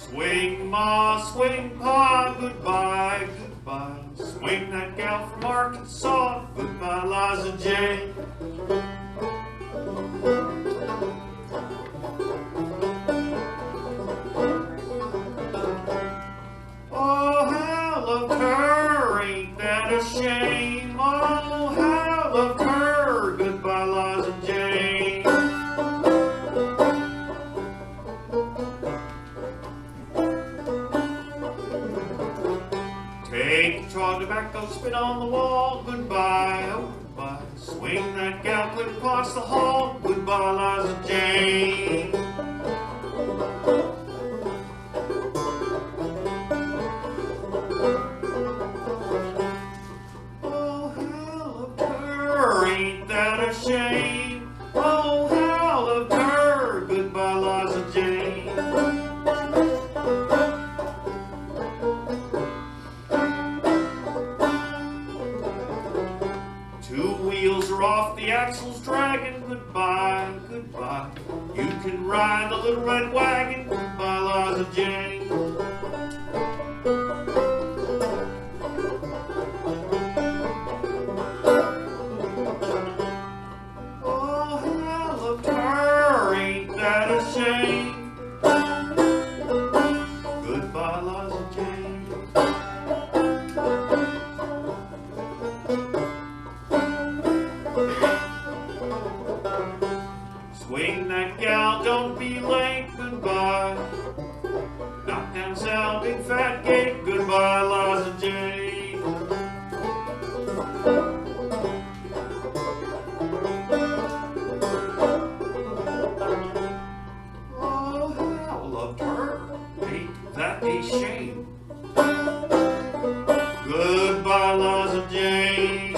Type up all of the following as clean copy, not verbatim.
Swing ma, swing pa, goodbye, goodbye. Swing that gal from Arkansas, goodbye, Liza Jane. Oh, how I loved her, ain't that a shame? Oh, how I loved her, goodbye, Liza Jane. Take a straw tobacco, spit on the wall, goodbye, oh goodbye. Swing that gal clear across the hall, goodbye, Liza Jane. Oh, how I loved her, ain't that a shame? Oh, how I loved her, goodbye, Liza Jane. Two wheels are off, the axle's dragging, goodbye, goodbye. You can ride the little red wagon, goodbye, Liza Jane. Oh, how I loved her, ain't that a shame? Goodbye, Liza Jane. Swing that gal, don't be late, goodbye. Knock down Sal, big fat gate, goodbye, Liza Jane. Oh, how I loved her, ain't that a shame? Goodbye, Liza Jane.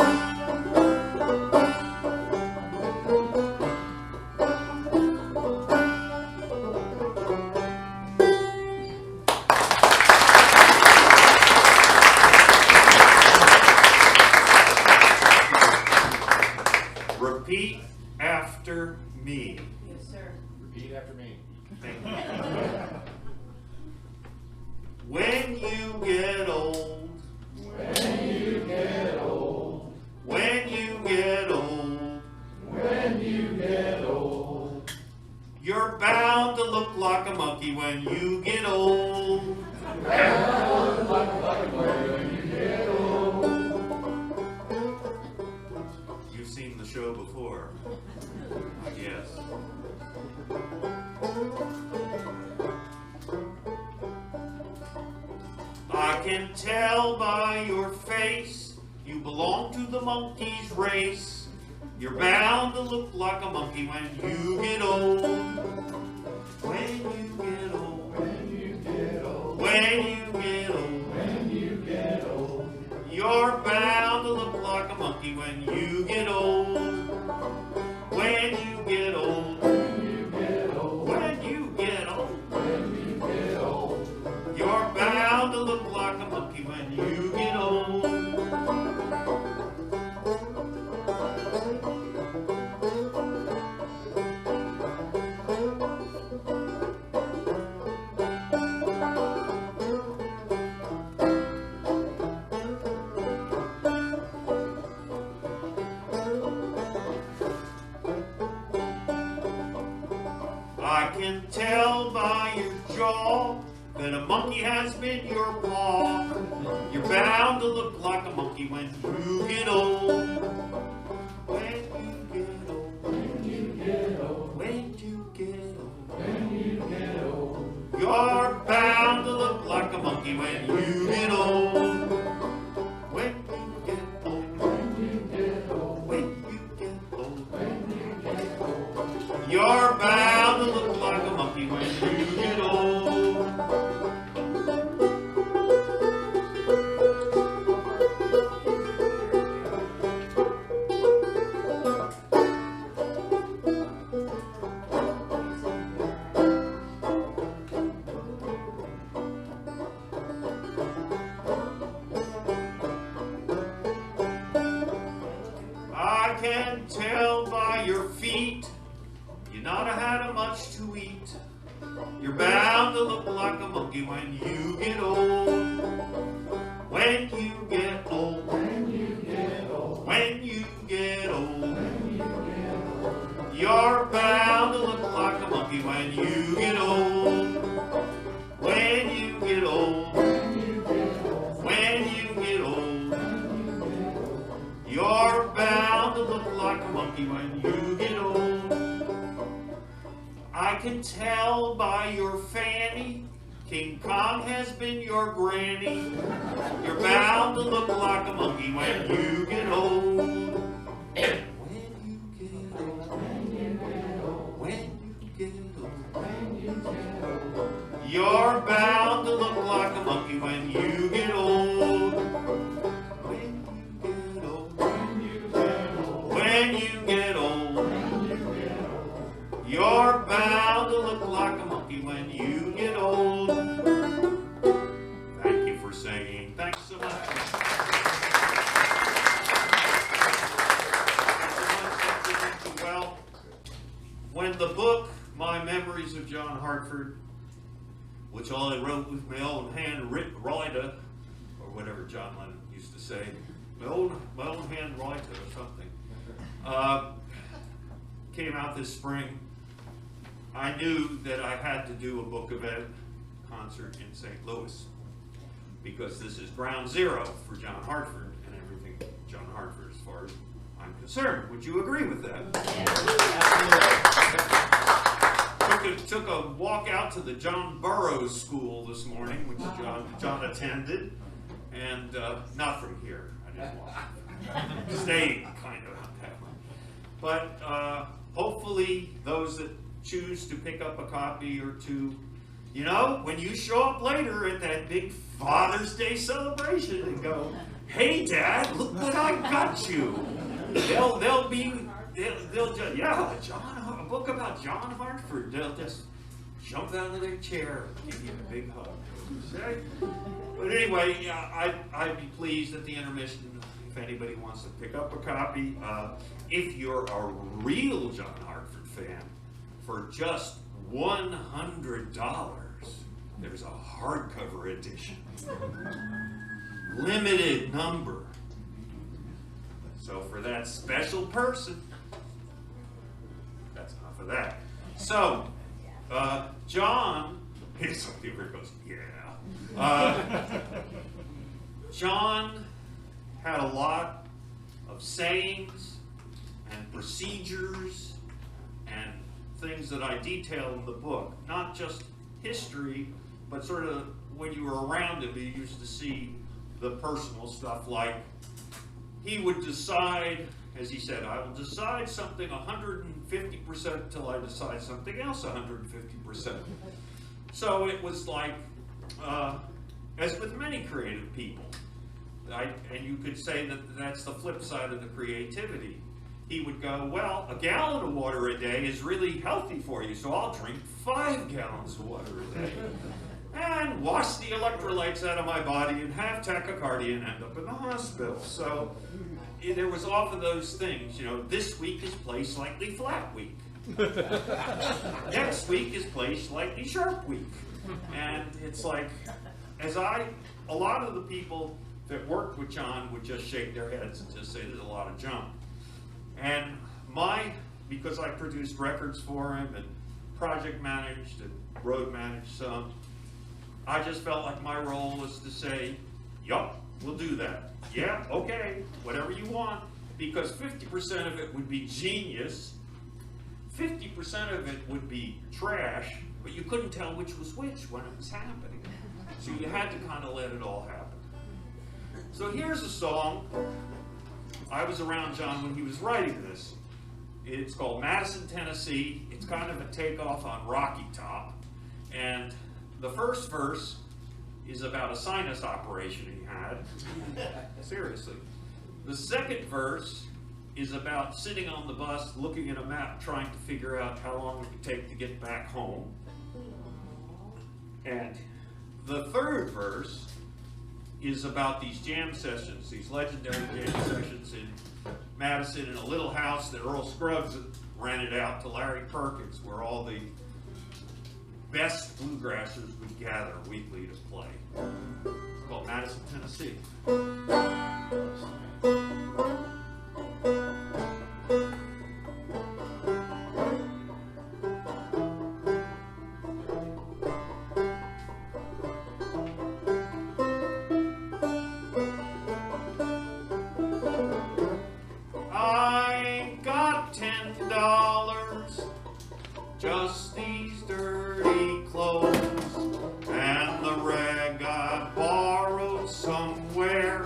Repeat after me. Yes, sir. Repeat after me. Thank you. When you get old, When you get old, when you get old, when you get old, you're bound to look like a monkey when you get old. when you get old. You've seen the show before, I guess. I can tell by your face you belong to the monkey's race. You're bound to look like a monkey when you get old. When you get old. When you get old, When you get old. when you get old, You're bound to look like a monkey when you get old. When you get old. when you get old, When you get old. when you get old, You're bound to look like a monkey when you get old. I can tell by your jaw that a monkey has been your paw. You're bound to look like a monkey when you get old. When you get old. when you get old, When you get old. when you get old, You're bound to look like a monkey when you get old. When you get old. when you get old, When you get old. when you get old, You're bound to look like a monkey when you get old. I can tell by your feet you not have had much to eat. You're bound to look like a monkey monkey when you get old. When you get old. When you get old. When you get old. When you get old. You're bound to look like a monkey when you get old. When you get old. When you get old. When you get old. When you get old. You're bound to look like a monkey when you get old. I can tell by your fanny, King Kong has been your granny. You're bound to look like a monkey when you get old. When you get old. When you get old. When you get old. When you get old. You're bound to look like a monkey when you get old. When you get old. When you get old. When you get old. When you get old. You're bound to look like a monkey when you get old. Thank you for singing. Thanks so much. Thanks so much. Well, when the book, My Memories of John Hartford, which all I wrote with my own hand writer, or whatever John Lennon used to say, my own hand writer or something, came out this spring, I knew that I had to do a book event concert in St. Louis, because this is ground zero for John Hartford and everything John Hartford as far as I'm concerned. Would you agree with that? Took a walk out to the John Burroughs School this morning, which John attended, and not from here. I just walked. Stayed kind of out that way. But hopefully those that choose to pick up a copy or two, you know, when you show up later at that big Father's Day celebration and go, "Hey Dad, look what I got you." They'll just, yeah, a book about John Hartford. They'll just jump out of their chair and give you a big hug. Okay? But anyway, yeah, I'd be pleased at the intermission if anybody wants to pick up a copy. If you're a real John Hartford fan, for just $100, there's a hardcover edition. Limited number. So for that special person, that's enough of that. So, John, so here it goes, yeah. John had a lot of sayings and procedures and things that I detail in the book. Not just history, but sort of when you were around him, you used to see the personal stuff, like he would decide, as he said, I will decide something 150% until I decide something else 150%. So it was like, as with many creative people, and you could say that that's the flip side of the creativity. He would go, well, a gallon of water a day is really healthy for you, so I'll drink 5 gallons of water a day. And wash the electrolytes out of my body and have tachycardia and end up in the hospital. So there was often those things, you know, this week is play slightly flat week. Next week is play slightly sharp week. And it's like, a lot of the people that worked with John would just shake their heads and just say there's a lot of junk. And because I produced records for him and project managed and road managed some, I just felt like my role was to say, yup, we'll do that. Yeah, okay, whatever you want. Because 50% of it would be genius, 50% of it would be trash, but you couldn't tell which was which when it was happening. So you had to kind of let it all happen. So here's a song. I was around John when he was writing this. It's called Madison, Tennessee. It's kind of a takeoff on Rocky Top. And the first verse is about a sinus operation he had. Seriously. The second verse is about sitting on the bus, looking at a map, trying to figure out how long it would take to get back home. And the third verse is about these jam sessions, these legendary jam sessions in Madison, in a little house that Earl Scruggs rented out to Larry Perkins, where all the best bluegrassers we gather weekly to play. It's called Madison, Tennessee. I ain't got $10, just these dirty clothes, and the rag I borrowed somewhere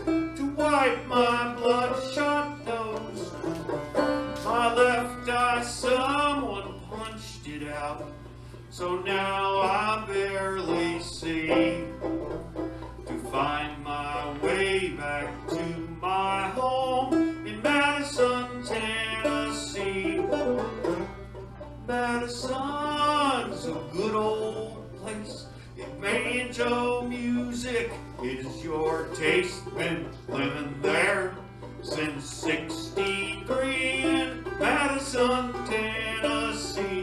to wipe my bloodshot nose. My left eye, someone punched it out, so now I barely see. To find my way back to my home in Madison, Tennessee. Madison's a good old place. If banjo music is your taste, been living there since '63 in Madison, Tennessee.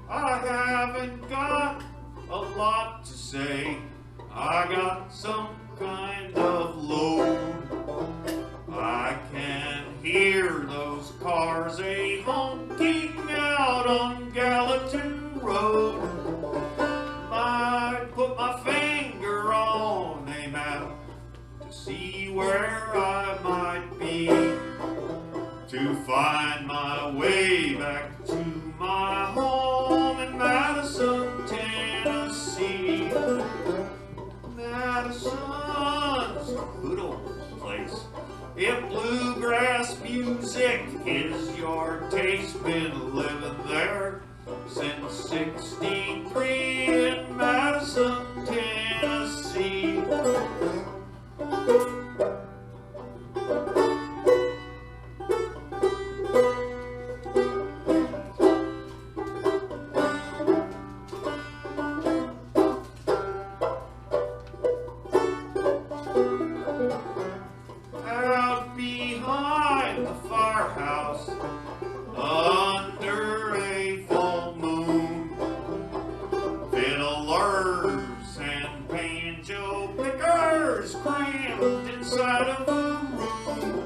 I haven't got a lot to say. I got some kind of load. I can hear those cars a-honking out on Gallatin Road. I put my finger on a map to see where I might be, to find my way back to my home in Madison, Tennessee. Madison's a good old place. If bluegrass music is your taste, been living there since '63 in Madison, Tennessee. Out behind the firehouse, under a full moon, fiddlers and banjo pickers crammed inside of a room,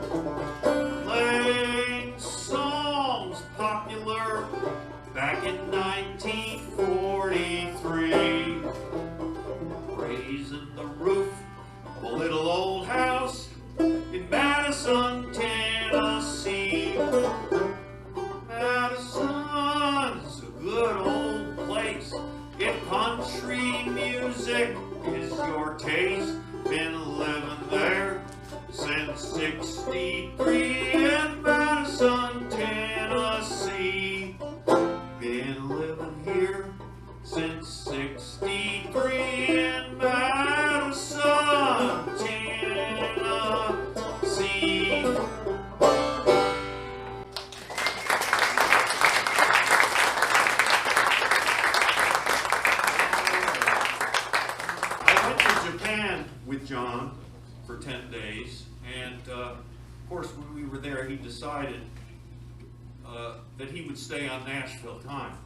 playing songs popular back in 1943, raising the roof of a little old house in Madison, Tennessee. Madison's a good old place. If country music is your taste, been living there since '63 in Madison, Tennessee. Been living here since '63 in Madison, Tennessee. I went to Japan with John for 10 days, and of course when we were there he decided that he would stay on Nashville time,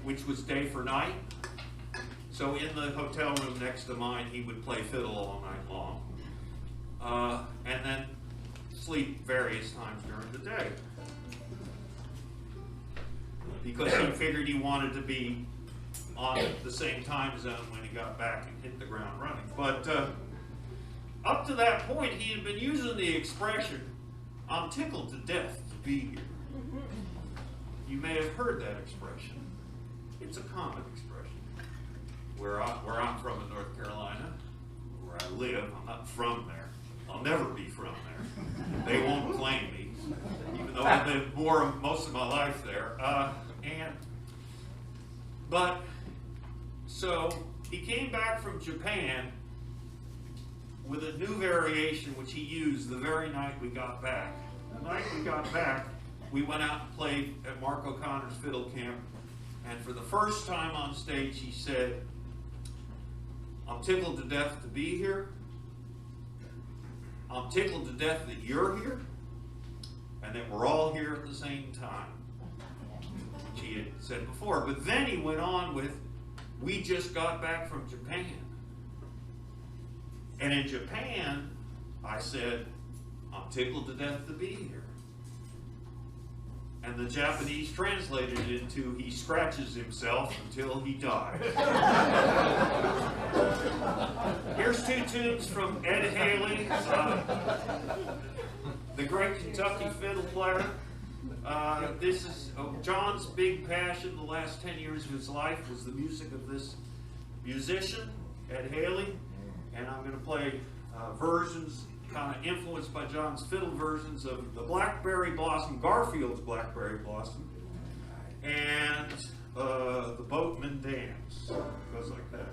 which was day for night. So in the hotel room next to mine, he would play fiddle all night long, and then sleep various times during the day, because he figured he wanted to be on the same time zone when he got back and hit the ground running. But up to that point, he had been using the expression, "I'm tickled to death to be here." You may have heard that expression. It's a common expression. Where I'm from in North Carolina, where I live, I'm not from there. I'll never be from there. They won't claim me, even though I've lived most of my life there. So he came back from Japan with a new variation which he used the very night we got back. The night we got back, we went out and played at Mark O'Connor's fiddle camp, and for the first time on stage he said, "I'm tickled to death to be here. I'm tickled to death that you're here, and that we're all here at the same time," which he had said before. But then he went on with, "We just got back from Japan. And in Japan, I said, I'm tickled to death to be here." And the Japanese translated it into, "He scratches himself until he dies." Here's two tunes from Ed Haley, the great Kentucky fiddle player. This is John's big passion. The last 10 years of his life was the music of this musician, Ed Haley. And I'm going to play versions kind of influenced by John's fiddle versions of the Blackberry Blossom, Garfield's Blackberry Blossom, and the Boatman Dance. It goes like that.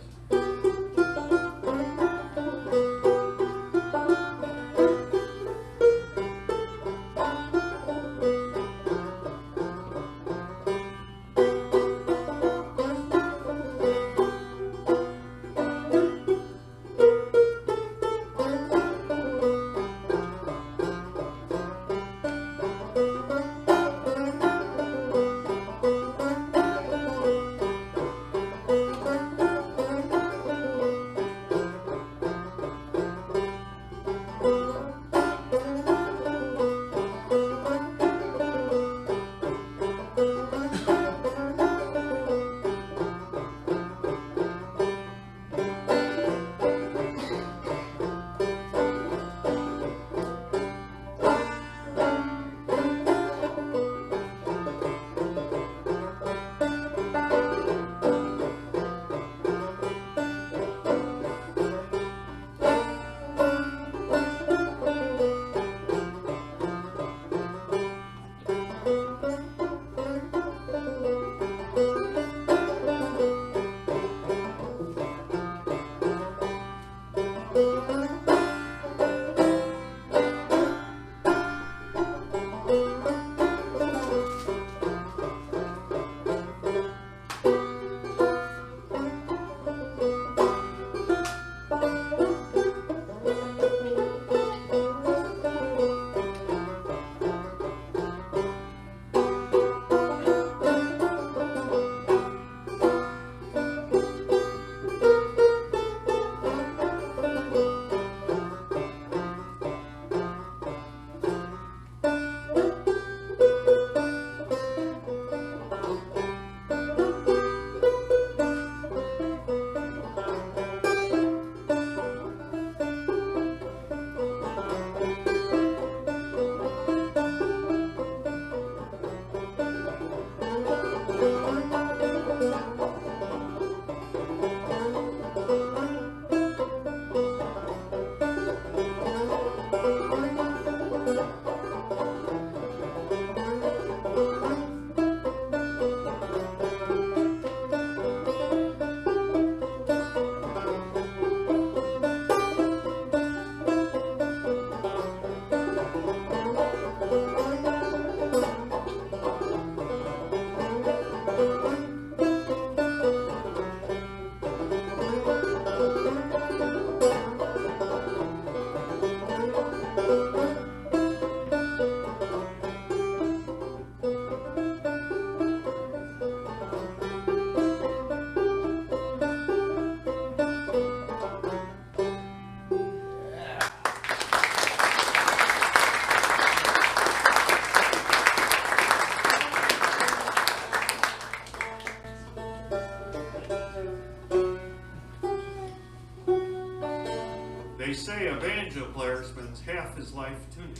They say a banjo player spends half his life tuning,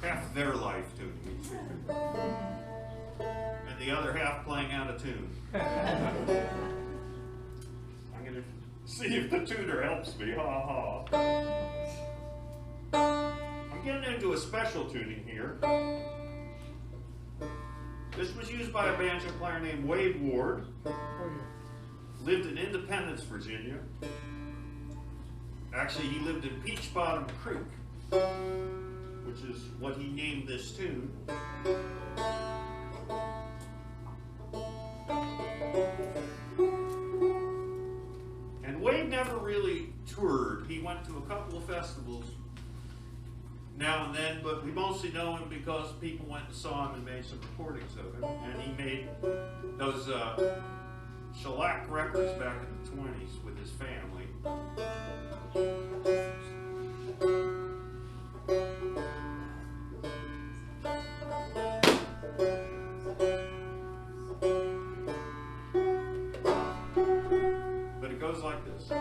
half their life tuning, and the other half playing out of tune. I'm going to see if the tuner helps me, ha ha. I'm getting into a special tuning here. This was used by a banjo player named Wade Ward. Lived in Independence, Virginia. Actually, he lived in Peach Bottom Creek. which is what he named this tune. And Wade never really toured. He went to a couple of festivals now and then, but we mostly know him because people went and saw him and made some recordings of him. And he made those shellac records back in the 20s with his family. But it goes like this.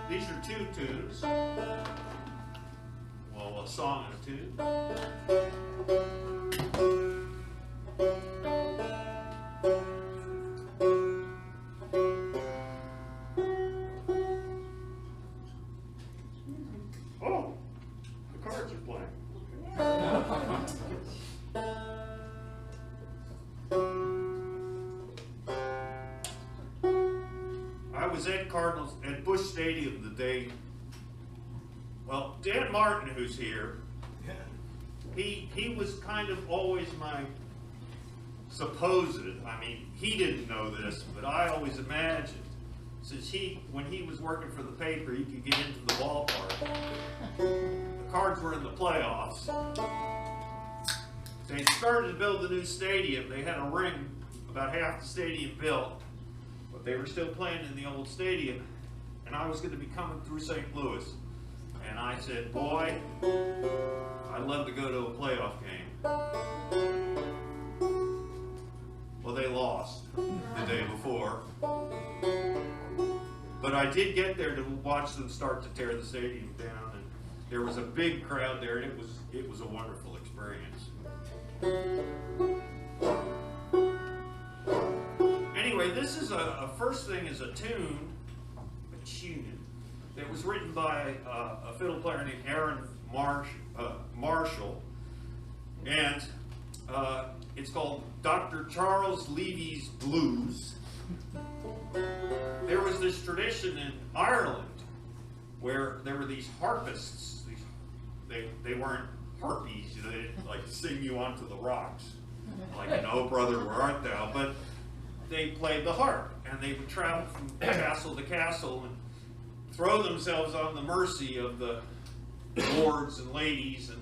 These are two tunes. Well, a song and a tune. Oh, the cards are playing. I was at Cardinals at Busch Stadium the day. Well, Dan Martin, who's here, he was kind of always my supposed. I mean, he didn't know this, but I always imagined, since when he was working for the paper, he could get into the ballpark. The Cards were in the playoffs. They started to build the new stadium. They had a ring, about half the stadium built. They were still playing in the old stadium, and I was going to be coming through St. Louis. And I said, boy, I'd love to go to a playoff game. Well, they lost the day before. But I did get there to watch them start to tear the stadium down, and there was a big crowd there, and it was a wonderful experience. Anyway, this is a first thing is a tune that was written by a fiddle player named Aaron Marshall, and it's called Dr. Charles Levy's Blues. There was this tradition in Ireland where there were these harpists. They weren't harpies, you know, they didn't like sing you onto the rocks, like, "Oh brother, where art thou?" But they played the harp, and they would travel from castle to castle and throw themselves on the mercy of the lords and ladies and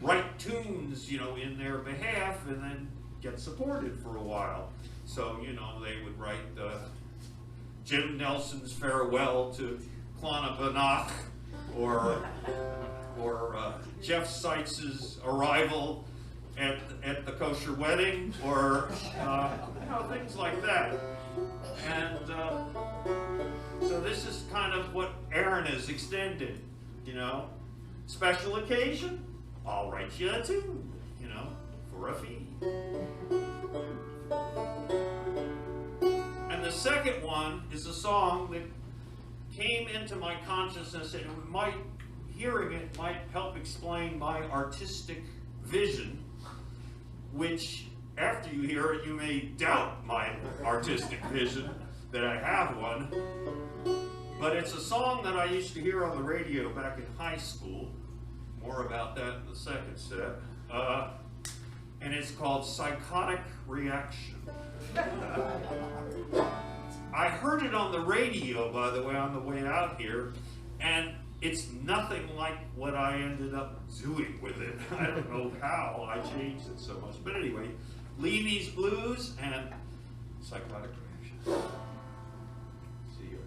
write tunes, you know, in their behalf, and then get supported for a while. So, you know, they would write Jim Nelson's Farewell to Clonabonach, or Jeff Seitz's Arrival at the kosher wedding, or you know, things like that. And so this is kind of what Aaron has extended, you know. Special occasion, I'll write you a tune, you know, for a fee. And the second one is a song that came into my consciousness, and hearing it might help explain my artistic vision, which after you hear it, you may doubt my artistic vision, that I have one. But it's a song that I used to hear on the radio back in high school. More about that in the second set. And it's called Psychotic Reaction. I heard it on the radio, by the way, on the way out here, and it's nothing like what I ended up doing with it. I don't know how I changed it so much. But anyway, Levy's Blues and Psychotic Reaction. See you.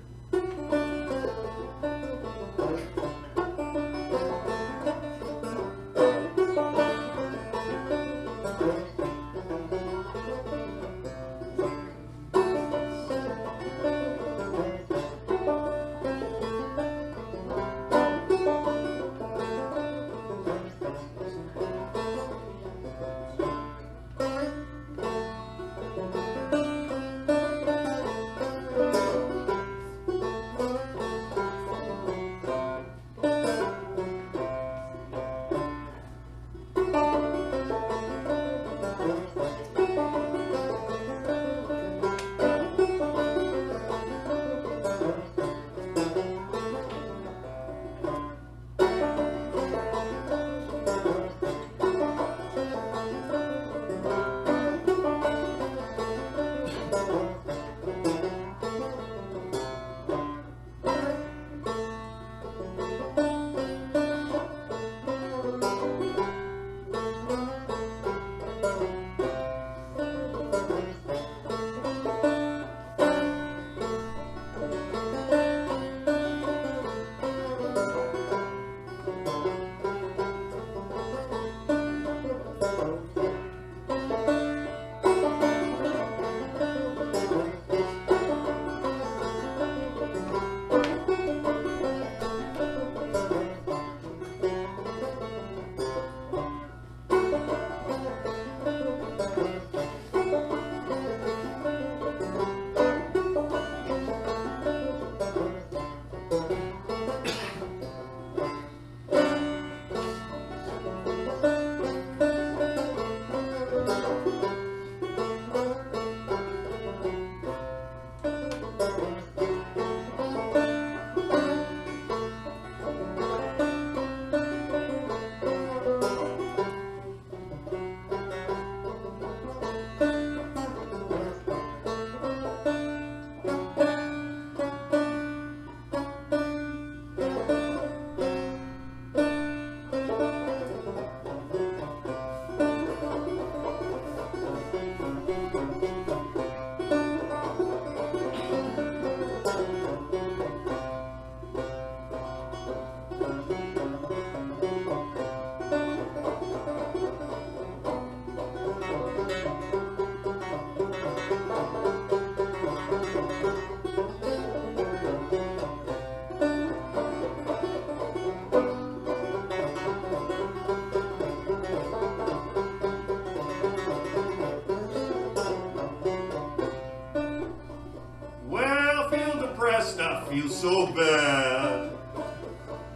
Feel so bad,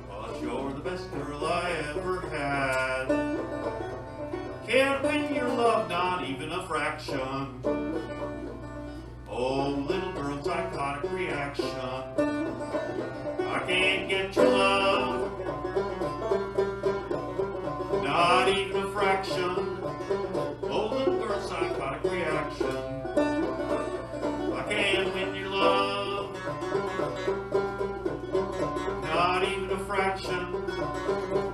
but you're the best girl I ever had. Can't win your love, not even a fraction. Oh, little girl, psychotic reaction. I can't get your love, not even a fraction. Oh, little girl, psychotic reaction. I can't win your love, not even a fraction.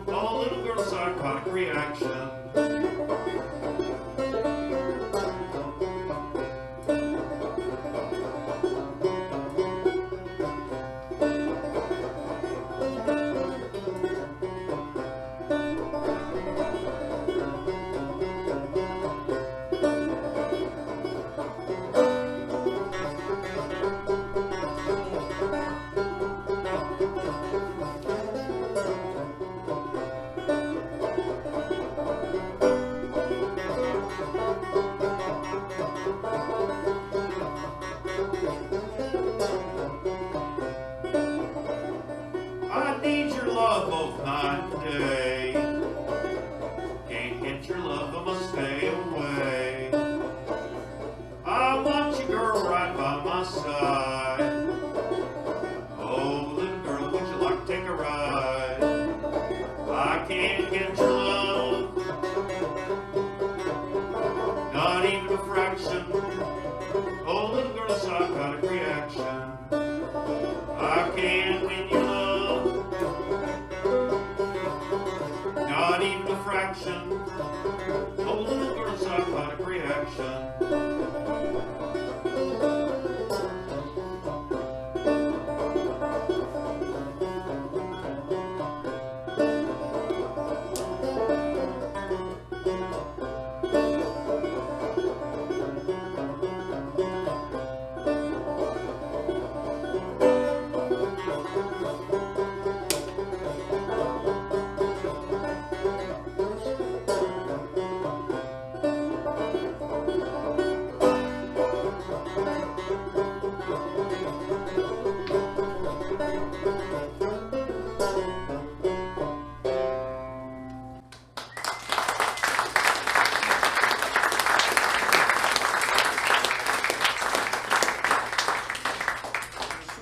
Oh, little girl, psychotic reaction. love both night and day. Can't get your love, I must stay away. I want you, girl, right by my side. Oh, little girl, would you like to take a ride? I can't get your love, not even a fraction. Oh, little girl, psychotic reaction. I can't win your love, not even a fraction. Oh, little girl, psychotic reaction.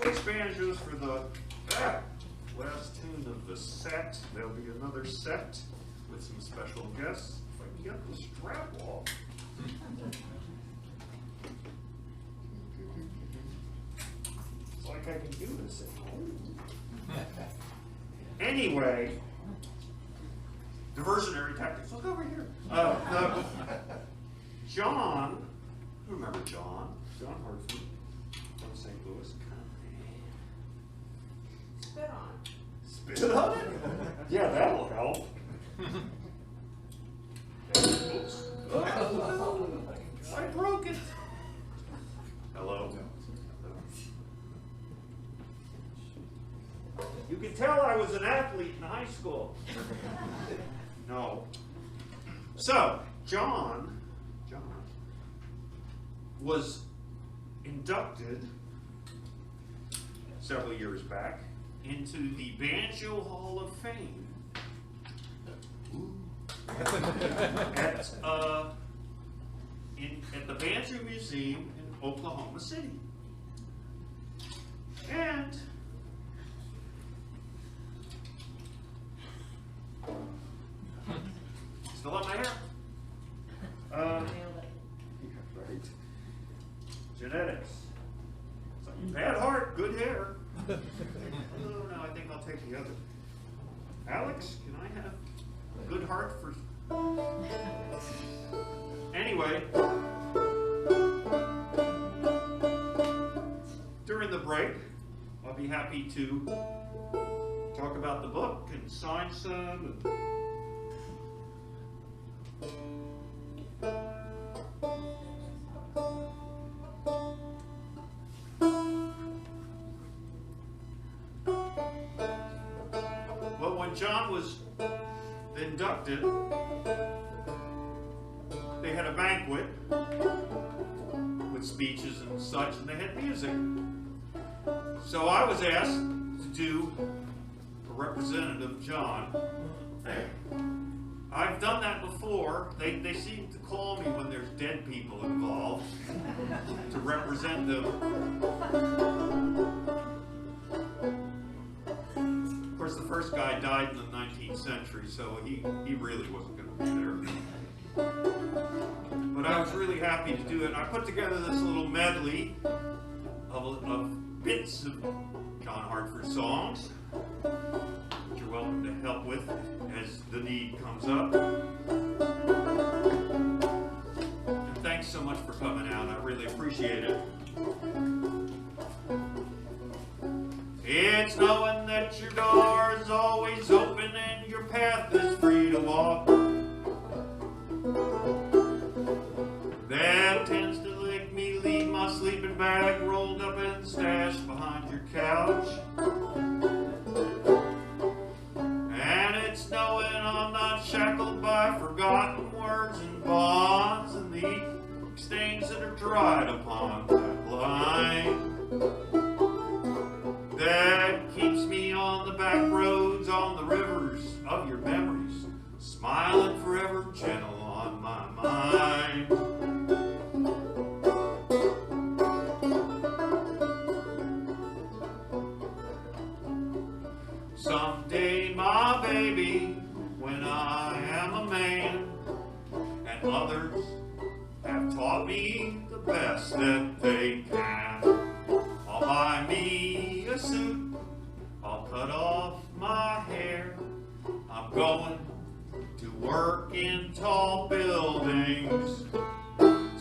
Switch banjos for the last tune of the set. There'll be another set with some special guests. If I can get the strap off. It's like I can do this at home. Anyway, diversionary tactics. Look over here. John, who remember John? John Hartford from St. Louis. Spit on. Spit on it? Yeah, that'll help. Oops. Oh, I broke it. Hello. You can tell I was an athlete in high school. No. So, John was inducted several years back into the Banjo Hall of Fame at the Banjo Museum in Oklahoma City. And still up my hair. Right. Genetics. So, bad heart, good hair. Oh, no, I think I'll take the other. Alex, can I have a good heart for... Anyway, during the break, I'll be happy to talk about the book and sign some. Well, when John was inducted, they had a banquet with speeches and such, and they had music. So I was asked to do a representative of John. I've done that before. They seem to call me when there's dead people involved to represent them. Of course, the first guy died in the 19th century, so he really wasn't going to be there. But I was really happy to do it. I put together this little medley of bits of John Hartford songs, which you're welcome to help with as the need comes up. And thanks so much for coming out. I really appreciate it. It's knowing that your door is always open and your path is free to walk. That tends to make me leave my sleeping bag rolled up and stashed behind your couch. And it's knowing I'm not shackled by forgotten words and bonds and the stains that are dried upon that line. That keeps me on the back roads records on the rivers of your memories, smiling forever, gentle on my mind. Someday, my baby, when I am a man, and others have taught me the best that they can, I'll buy me a suit, I'll cut off my hair, I'm going to work in tall buildings.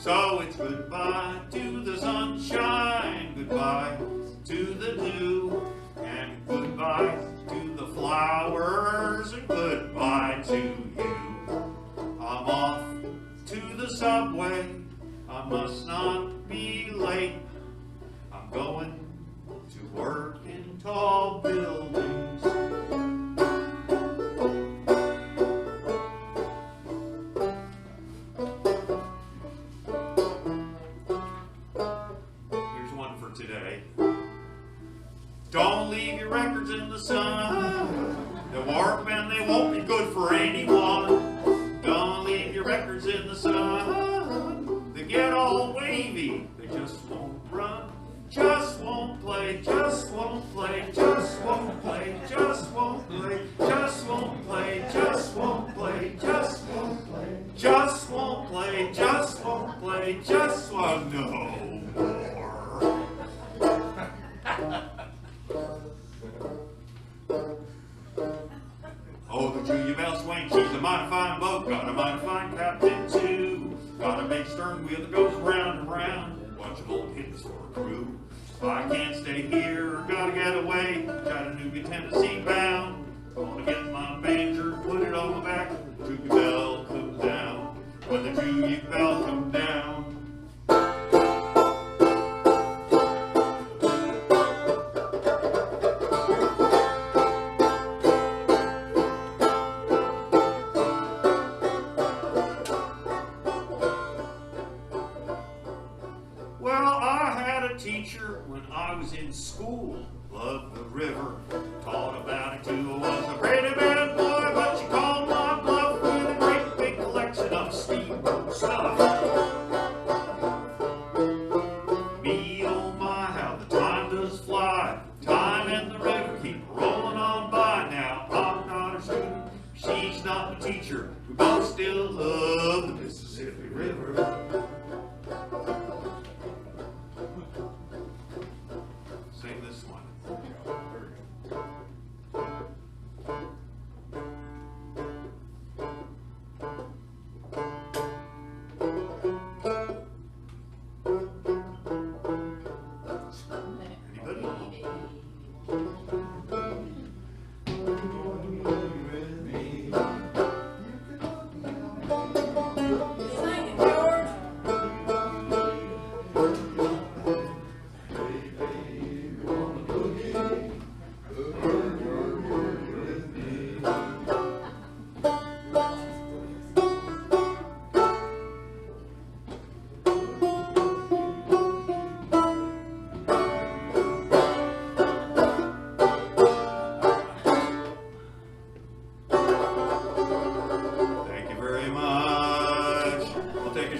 So it's goodbye to the sunshine, goodbye to the dew, and goodbye to the flowers, and goodbye to you. I'm off to the subway, I must not be late. I'm going to work in tall buildings. Here's one for today. Don't leave your records in the sun. They'll warp and they won't be good for anyone. Don't leave your records in the sun. They get all wavy. They just won't run. Just won't play. Just won't play. Just won't play. Just won't play. Just won't play. Just won't play. Just won't play. Just won't play. Just won't play. Just won't no more. Oh, the Julia Bell swing, she's a mighty fine boat, got a mighty fine captain too. Got a big stern wheel that goes round and round, bunch of old hits for a crew. I can't stay here, gotta get away, Chattanooga, Tennessee bound. Gonna get my banjo, put it on the back, Julia Bell come down. When the Julia Bell come down. Teacher when I was in school, loved the river, taught about it too. I was a pretty bad boy, but she called my bluff with a great big collection of steamboat stuff. Me, oh my, how the time does fly. Time and the river keep rolling on by. Now I'm not a student, she's not a teacher. We both still love the Mississippi River. Sing this one. Anybody?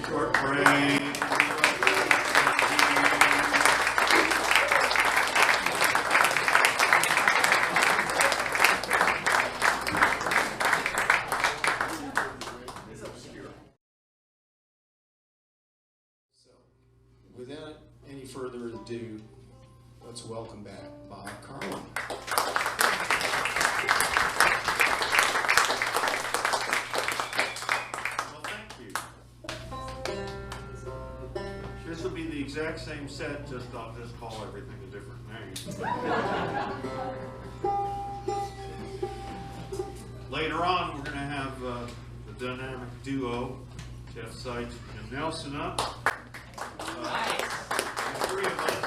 Short break. So, without any further ado, let's welcome back Bob Carlin. This will be the exact same set, just I'll just call everything a different name. Later on, we're going to have the dynamic duo, Jeff Seitz and Nelson up. The three of us.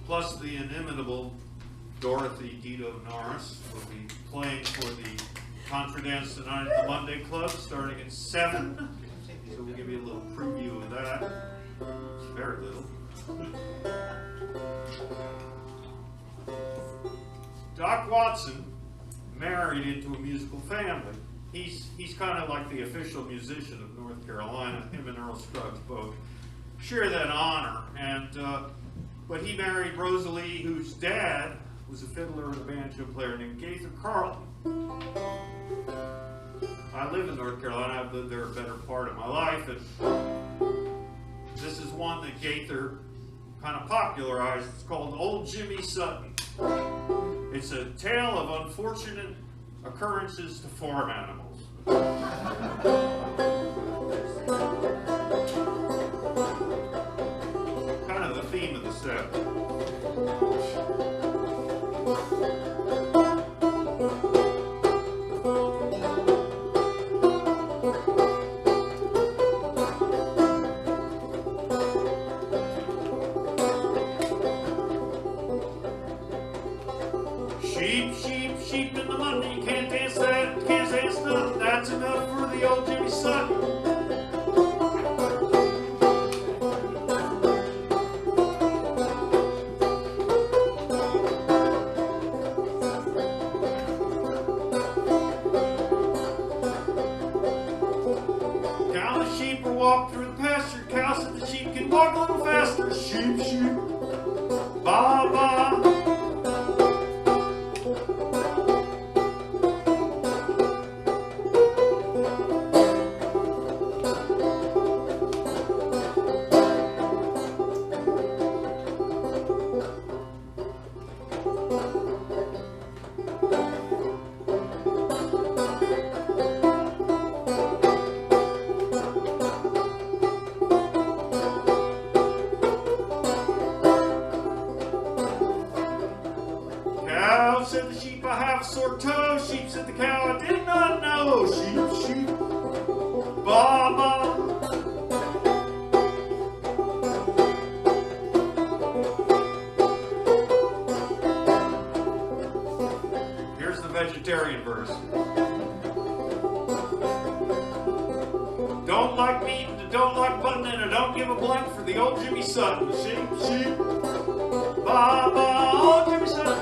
Plus the inimitable Dorothy Guido Norris will be playing for the Contra Dance tonight at the Monday Club, starting at 7. So we'll give you a little preview of that. Very little. Doc Watson married into a musical family. He's kind of like the official musician of North Carolina. Him and Earl Scruggs both share that honor. And but he married Rosalie, whose dad was a fiddler and a banjo player named Gaither Carlin. I live in North Carolina. I've lived there a better part of my life, and this is one that Gaither kind of popularized. It's called Old Jimmy Sutton. It's a tale of unfortunate occurrences to farm animals. Kind of the theme of the set. Sheep, sheep, sheep in the mud, you can't dance that, can't dance nothing. That's enough for the old Jimmy Sutton. Cow the sheep or walk through the pasture. Cow said the sheep can walk a little faster. Sheep, sheep, ba ba. Cow said the sheep, I have a sore toe. Sheep said the cow, I did not know. Sheep, sheep, ba ba. Here's the vegetarian verse. Don't like meat and don't like mutton and I don't give a blank for the old Jimmy Sutton. Sheep, sheep, ba ba, old Jimmy Sutton.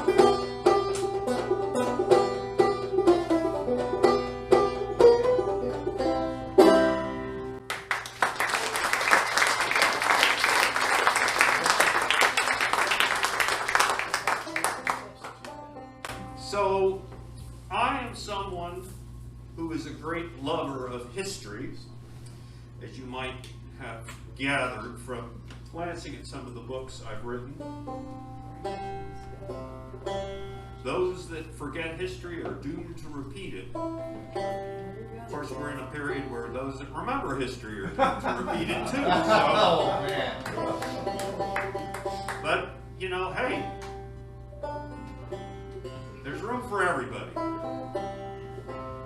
So, I am someone who is a great lover of history, as you might have gathered from glancing at some of the books I've written. Those that forget history are doomed to repeat it. Of course, we're in a period where those that remember history are doomed to repeat it too. So. Oh, man. But, you know, hey, there's room for everybody.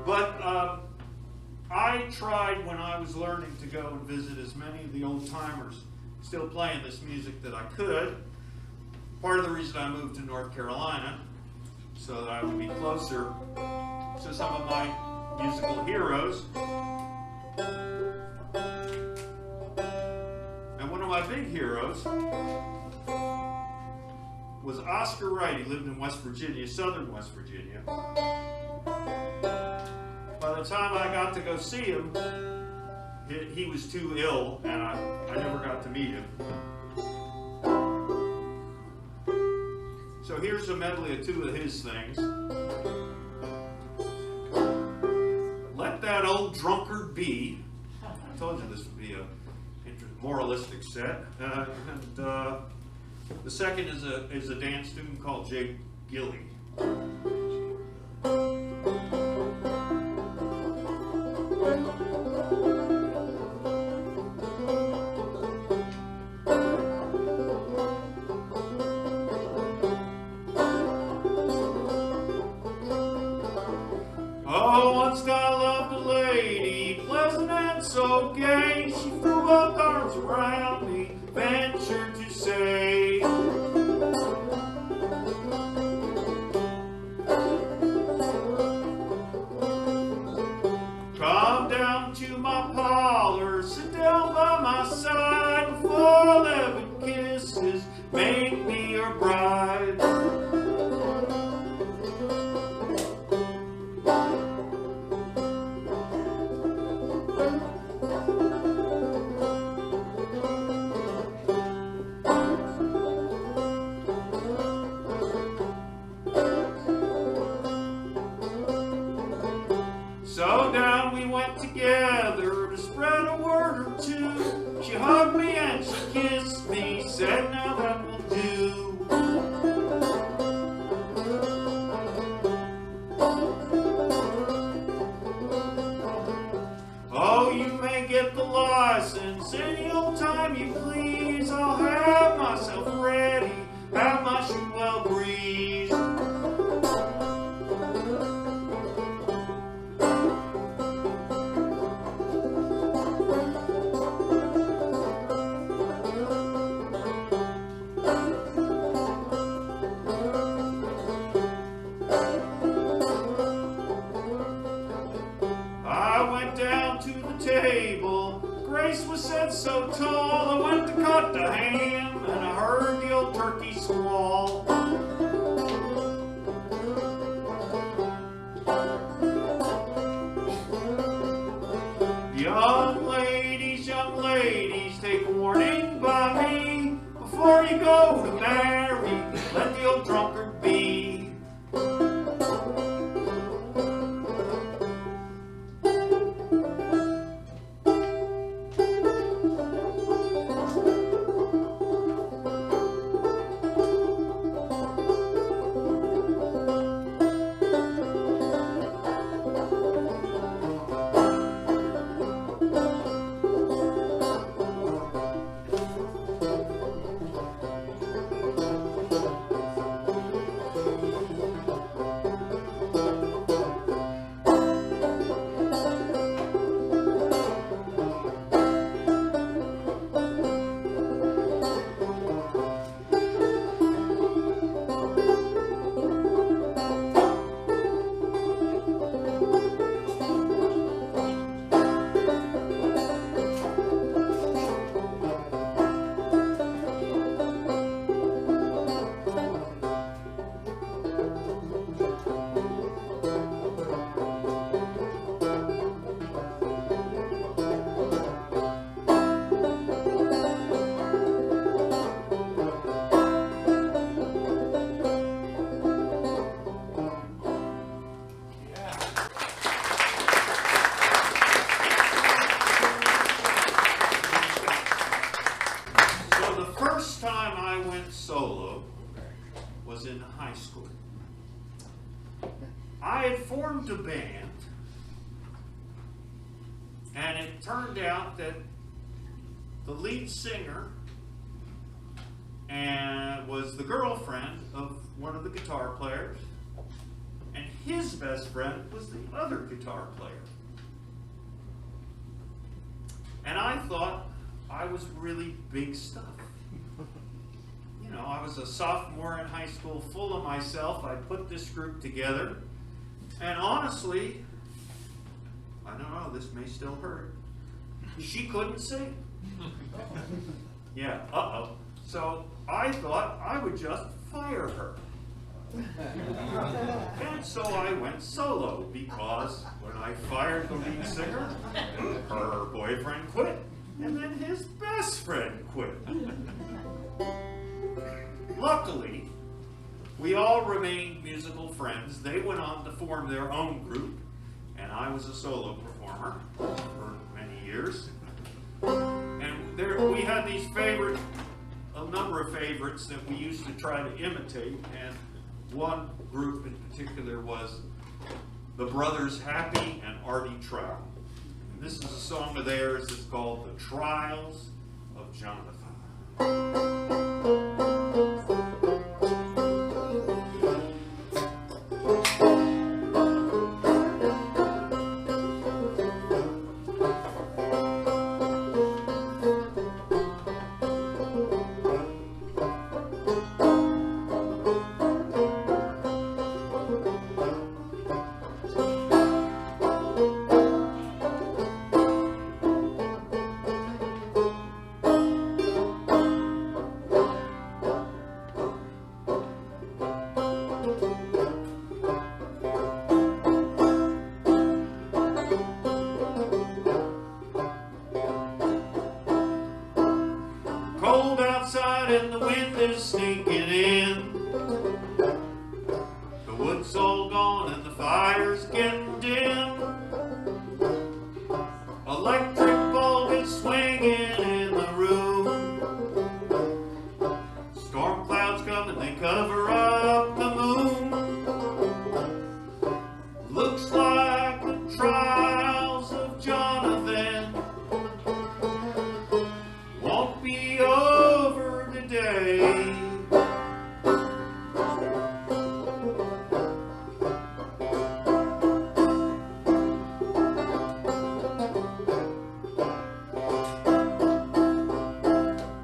But I tried when I was learning to go and visit as many of the old timers still playing this music that I could. Part of the reason I moved to North Carolina, so that I would be closer to some of my musical heroes. And one of my big heroes was Oscar Wright. He lived in West Virginia, southern West Virginia. By the time I got to go see him, he was too ill, and I never got to meet him. So here's a medley of two of his things. Let That Old Drunkard Be. I told you this would be a moralistic set. The second is a dance tune called Jake Gilly. Oh, once I loved a lady, pleasant and so gay. She threw both arms around me, ventured to say, come down to my parlor, sit down by my side, for 11 kisses, make me your bride. so tall, I went to cut the ham, and I heard the old turkey squall. Young ladies, take warning by me. Before you go to marry, let the old drunkard be. Solo was in high school. I had formed a band, and it turned out that the lead singer was the girlfriend of one of the guitar players, and his best friend was the other guitar player. And I thought I was really big stuff. You know, I was a sophomore in high school, full of myself. I put this group together, and honestly, I don't know, this may still hurt. She couldn't sing. Yeah, So I thought I would just fire her. And so I went solo, because when I fired the lead singer, her boyfriend quit, and then his best friend quit. Luckily, we all remained musical friends. They went on to form their own group, and I was a solo performer for many years. And we had these a number of favorites that we used to try to imitate, and one group in particular was the Brothers Happy and Artie Trout. And this is a song of theirs. It's called The Trials of Jonathan. Cold outside and the wind is sneaking in. The wood's all gone and the fire's getting dim. Electric bulb is swinging in the room. Storm clouds come and they cover up the moon. Looks like the trials of Jonathan won't be over today.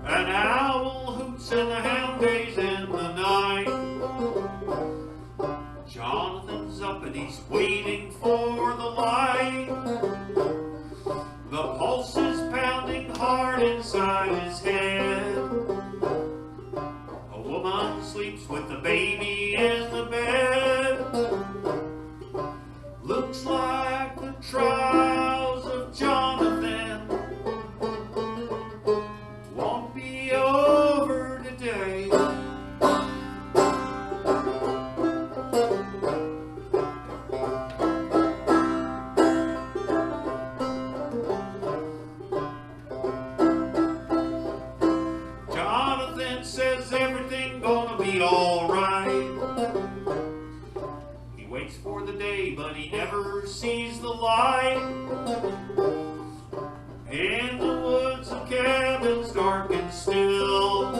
An owl hoots and the hound days in the night. sleeps with the baby in the bed. Looks like the trials of Jonathan won't be over today. Jonathan says everything gonna be alright. He waits for the day, but he never sees the light. In the woods, the cabin's dark and still.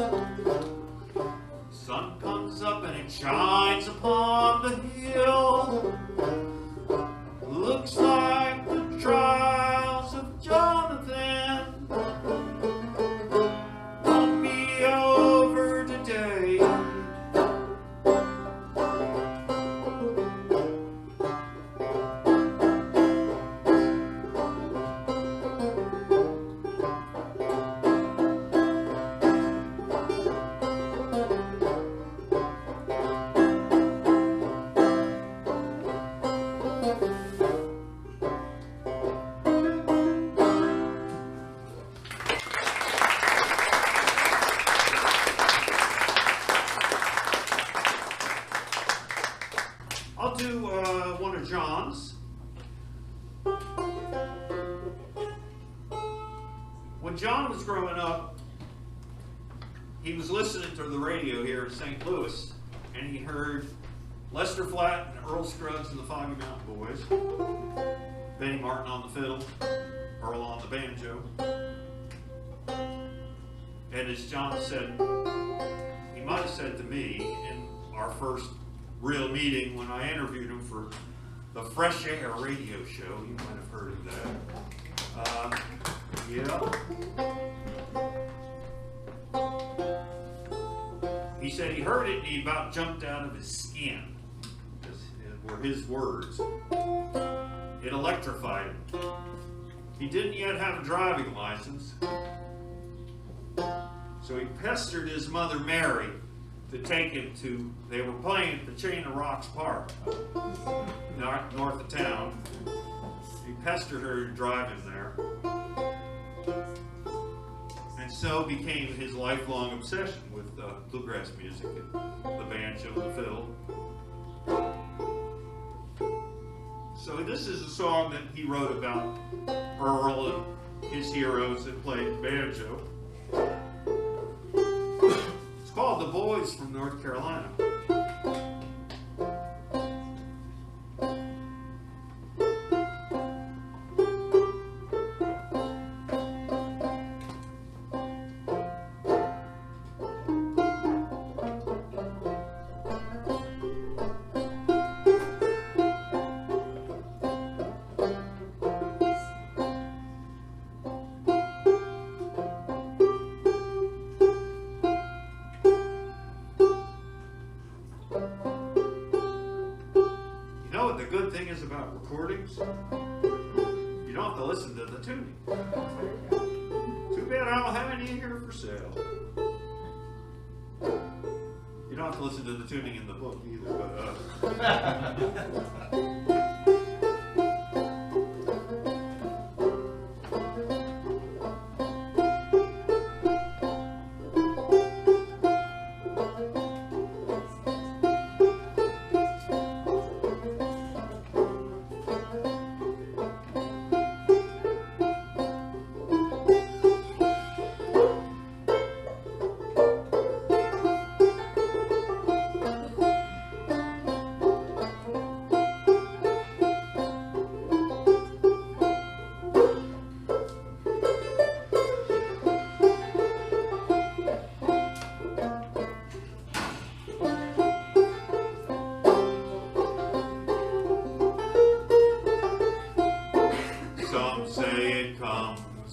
Sun comes up and it shines upon the hill. Looks like the trials of Jonathan won't be over today. I'll do one of John's. When John was growing up, he was listening to the radio here in St. Louis, and he heard Lester Flatt and Earl Scruggs and the Foggy Mountain Boys, Benny Martin on the fiddle, Earl on the banjo. And as John said, he might have said to me in our first real meeting when I interviewed him for the Fresh Air radio show, you might have heard of that. He said he heard it and he about jumped out of his skin, were his words. It electrified him. He didn't yet have a driving license, so he pestered his mother Mary to take him to, they were playing at the Chain of Rocks Park, north of town. He pestered her to drive him there. And so became his lifelong obsession with bluegrass music and the banjo and the fiddle. So this is a song that he wrote about Earl and his heroes that played banjo. It's called The Boys from North Carolina. The good thing is about recordings, you don't have to listen to the tuning. Too bad I don't have any here for sale. You don't have to listen to the tuning in the book either, but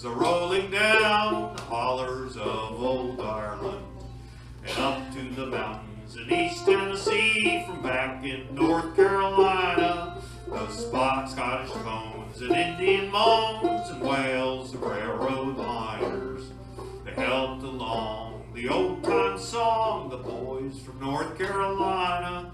a-rolling down the hollers of old Ireland and up to the mountains in East Tennessee from back in North Carolina. Those Scottish tones and Indian moans and wails of railroad liners, they helped along the the old time song. The boys from North Carolina,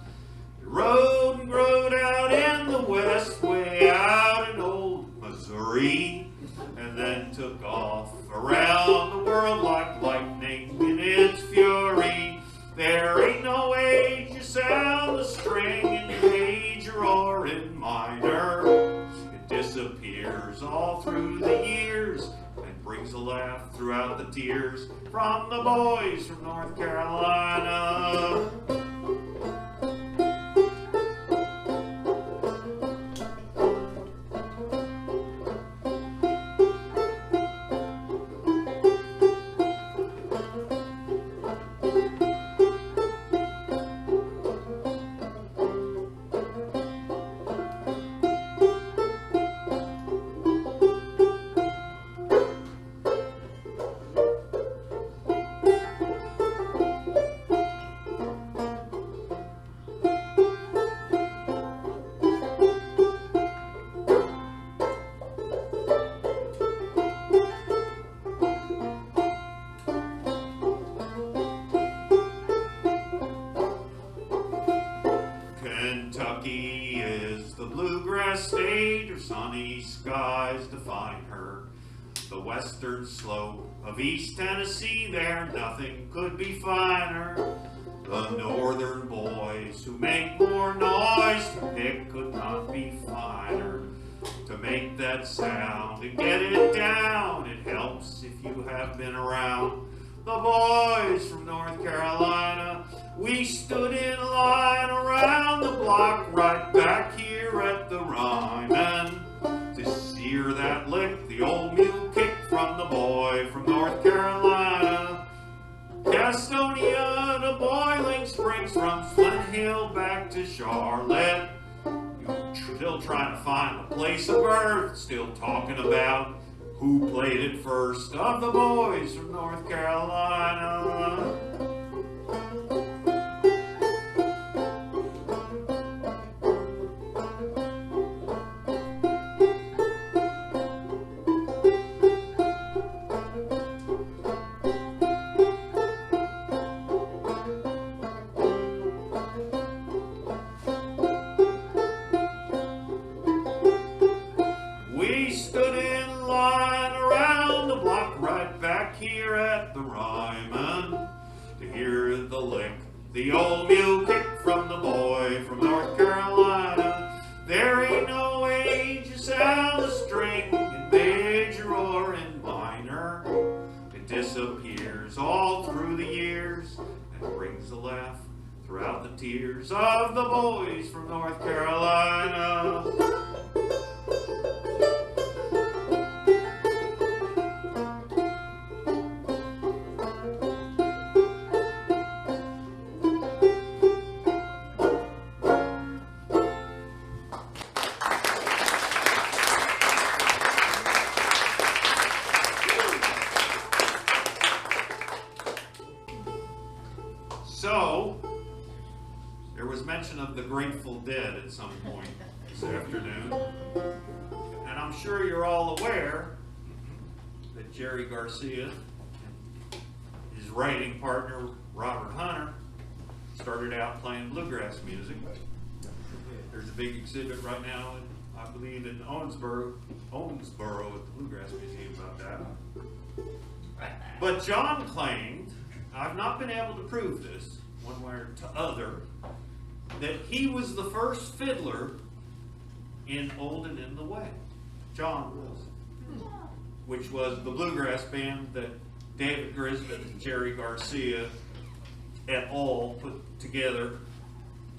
they rode and rode out in the west, way out in old Missouri, and then took off around the world like lightning in its fury. There ain't no age you sound the string in major or in minor. It disappears all through the years and brings a laugh throughout the tears from the boys from North Carolina. Kentucky is the bluegrass state, her sunny skies define her. The western slope of East Tennessee, there nothing could be finer. The northern boys who make more noise to pick could not be finer. To make that sound and get it down, it helps if you have been around. The boys from North Carolina, we stood in line around the block right back here at the Ryman to hear that lick, the old mule kick from the boy from North Carolina. Gastonia to Boiling Springs, from Flint Hill back to Charlotte. You're still trying to find a place of birth, still talking about who played it first of the boys from North Carolina. We stood in line around the block right back here at the Ryman to hear the lick, the old mule kick from the boy from North Carolina. There ain't no age you sound the string in major or in minor. It disappears all through the years and brings a laugh throughout the tears of the boys from North Carolina. So, there was mention of the Grateful Dead at some point this afternoon. And I'm sure you're all aware that Jerry Garcia and his writing partner, Robert Hunter, started out playing bluegrass music. There's a big exhibit right now, I believe, in Owensboro at the Bluegrass Museum about that. But John claimed, I've not been able to prove this, one way or the other, that he was the first fiddler in Old and in the Way. John was. Which was the bluegrass band that David Grisman and Jerry Garcia et al. Put together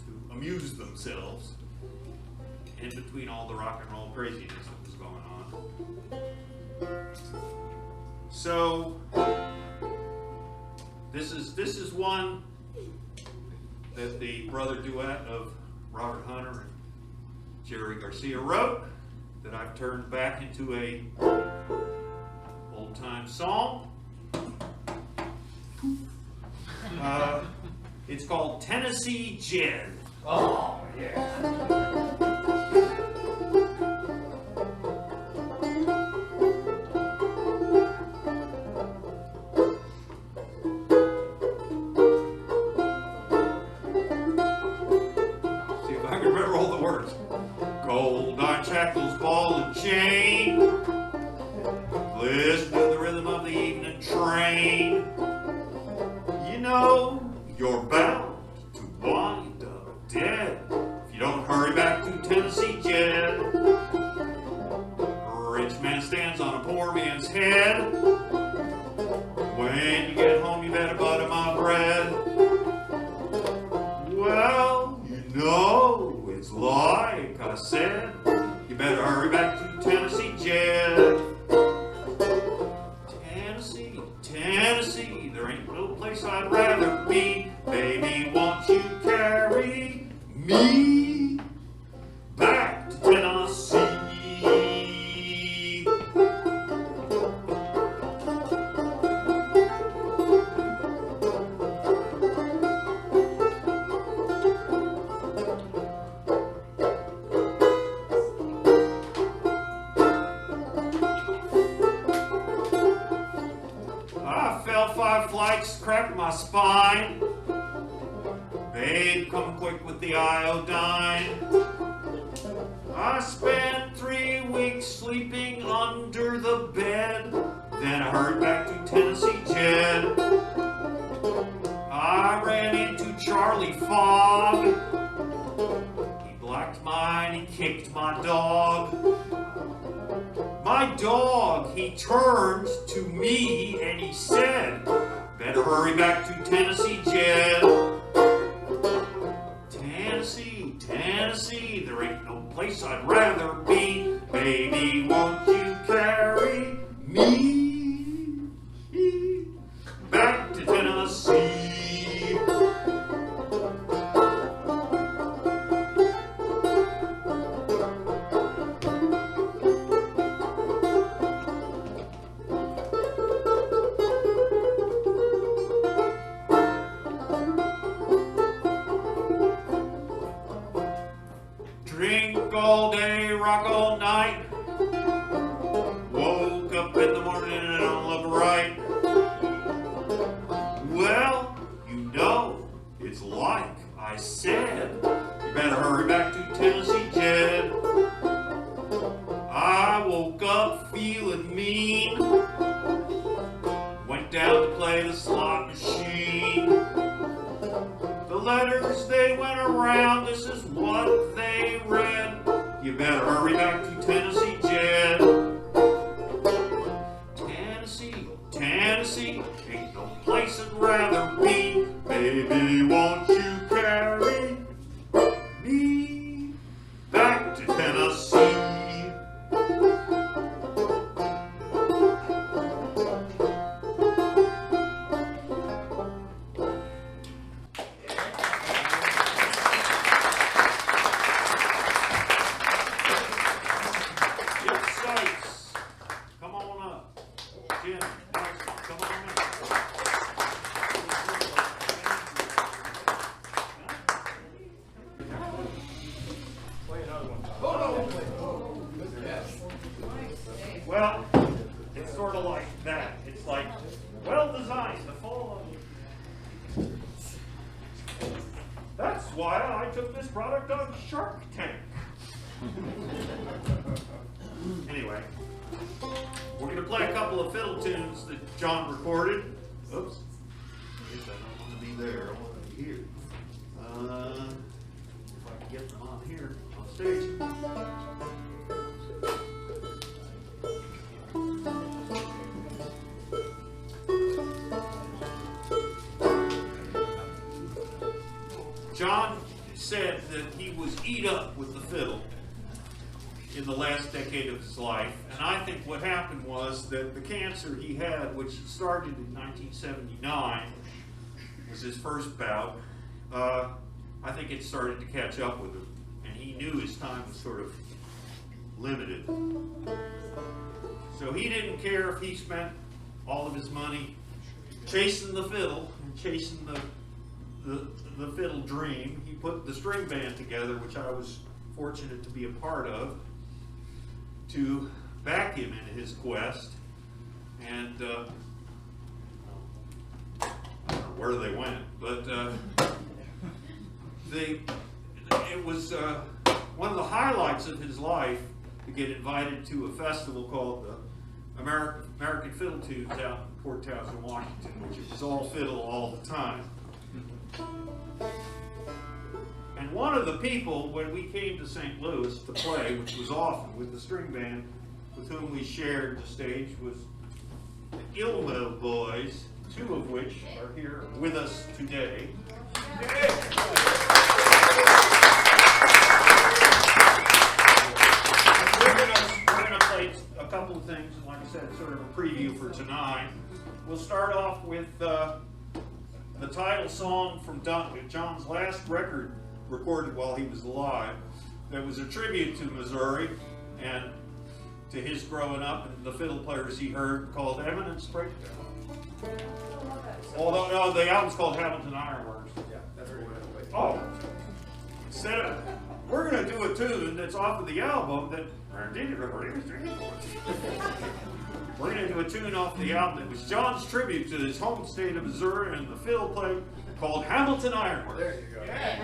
to amuse themselves in between all the rock and roll craziness that was going on. So, this is one that the brother duet of Robert Hunter and Jerry Garcia wrote that I've turned back into a old-time song. It's called Tennessee Gin. Oh, yeah. Tennessee Jed. Rich man stands on a poor man's head. When you get home, you better butter my bread. Well, you know, it's like I said, you better hurry back to Tennessee Jed. Tennessee, Tennessee, there ain't no place I'd rather be. Baby, won't you carry me back to Tennessee? I fell 5 flights, cracked my spine. Babe, come quick with the iodine. I spent 3 weeks sleeping under the bed. Then I hurried back to Tennessee Jed. I ran into Charlie Fogg. He blacked mine, he kicked my dog. My dog, he turned to me and he said, better hurry back to Tennessee Jed. Tennessee, Tennessee, there ain't no place I'd rather be. Baby, won't you carry me back to Tennessee? Drink all day, rock all night. Woke up in the morning and I don't look right. Well, you know, it's like I said, you better hurry back to Tennessee Jed. I woke up feeling mean. Went down to play the slot machine. The letters, they went around, this is what they read. You better hurry back to Tennessee Jed. Tennessee, Tennessee, ain't no place I'd rather be. Baby, won't you carry me back to Tennessee? Come on up. Jim, come on up. Well, it's sort of like that. It's like, well designed, the full of. That's why I took this product on Shark Tank. Anyway, we're going to play a couple of fiddle tunes that John recorded. Oops. I guess I don't want to be there. I want to be here. If I can get them on here, on stage. John said that he was eat up with the fiddle in the last decade of his life, and I think what happened was that the cancer he had, which started in 1979, was his first bout. I think it started to catch up with him, and he knew his time was sort of limited. So he didn't care if he spent all of his money chasing the fiddle and chasing the fiddle dream. He put the string band together, which I was fortunate to be a part of, to back him in his quest. And I don't know where they went, but it was one of the highlights of his life to get invited to a festival called the American Fiddle Tunes out in Port Townsend, Washington, which is all fiddle all the time. And one of the people, when we came to St. Louis to play, which was often with the string band with whom we shared the stage, was the Ilmo Boys, two of which are here with us today. We're gonna play a couple of things, and like I said, sort of a preview for tonight. We'll start off with the title song from John's last record recorded while he was alive. That was a tribute to Missouri and to his growing up and the fiddle players he heard, called Eminence Breakdown. Although, no, the album's called Hamilton Ironworks. Yeah, that's what we're going to play. Oh, instead of, we're going to do a tune that's off of the album that, we're going to do a tune off the album that was John's tribute to his home state of Missouri and the fiddle player, called Hamilton Ironworks. There you go. Yeah.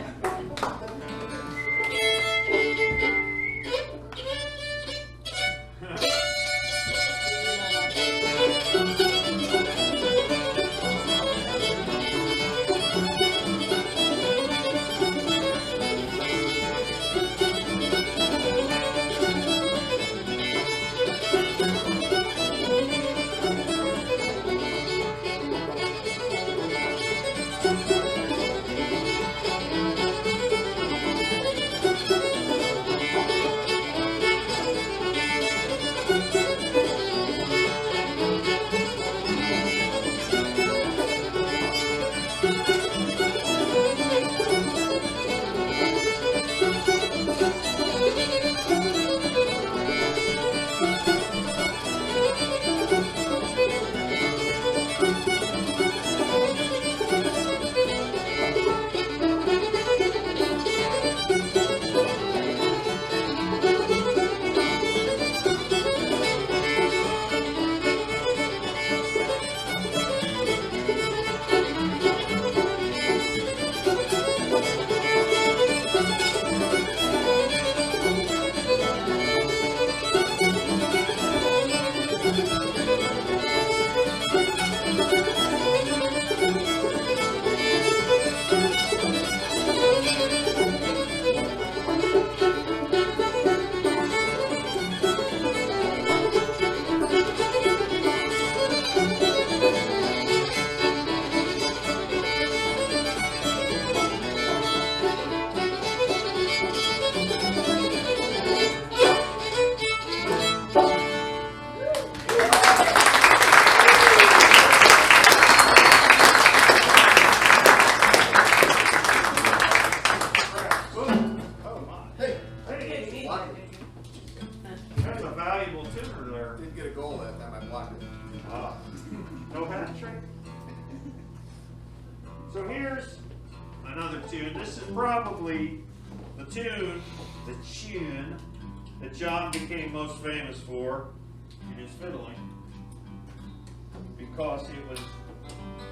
That's a valuable tuner there. Didn't get a goal that time, I blocked it. No hat trick. So here's another tune. This is probably the tune that John became most famous for in his fiddling, because it was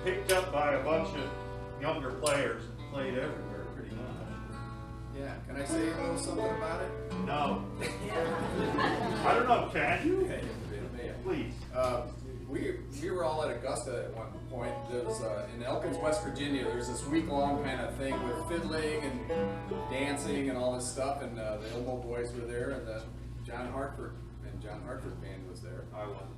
picked up by a bunch of younger players and played everywhere pretty much. Yeah, can I say a little something about it? No. I don't know, can you? Okay, Please. We were all at Augusta at one point. There was in Elkins, West Virginia. There's this week-long kind of thing with fiddling and dancing and all this stuff. And the Ilmo Boys were there, and the John Hartford band was there. I wasn't.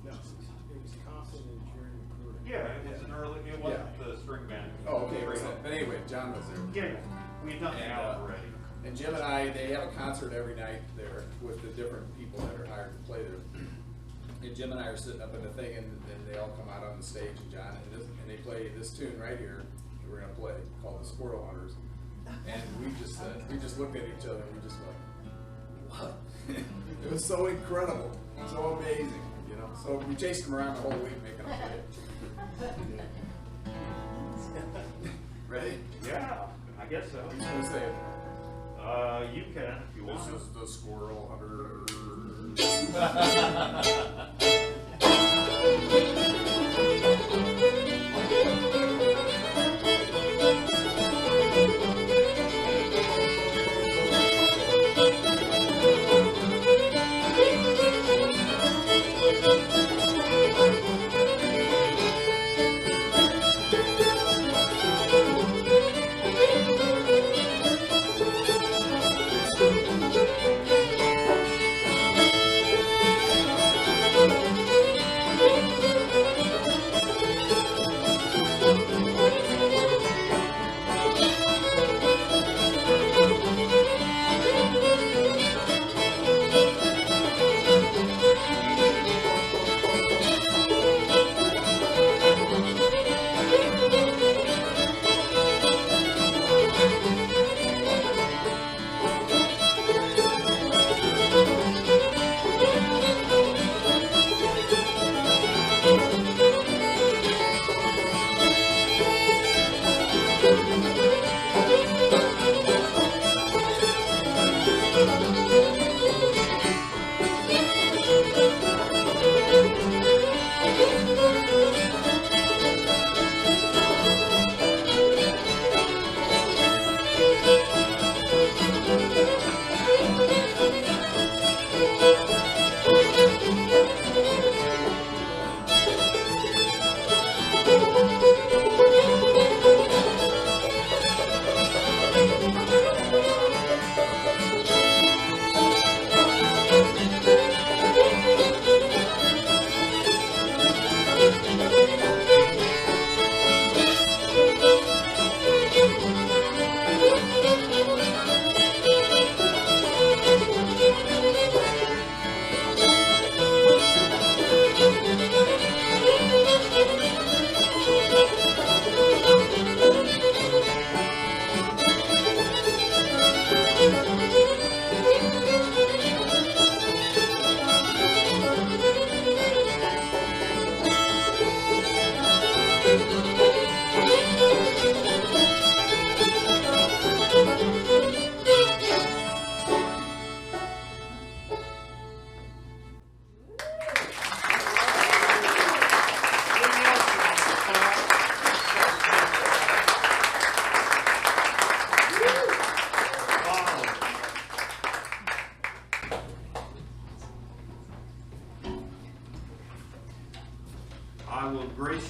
No. It was Carlin and Jerry recruiting. Yeah, it was an early. It wasn't the string band. Oh, okay. But anyway, John was there. Yeah, we've done the album already. And Jim and I, they have a concert every night there with the different people that are hired to play there. And Jim and I are sitting up in the thing, and they all come out on the stage, and John and they play this tune right here that we're gonna play called the Squirrel Hunters. And we just looked at each other and we just went, what? It was so incredible, so amazing, you know. So we chased them around the whole week making them play it. Ready? Yeah, I guess so. Who's gonna say it? You can if you want. This is the Squirrel Hunter.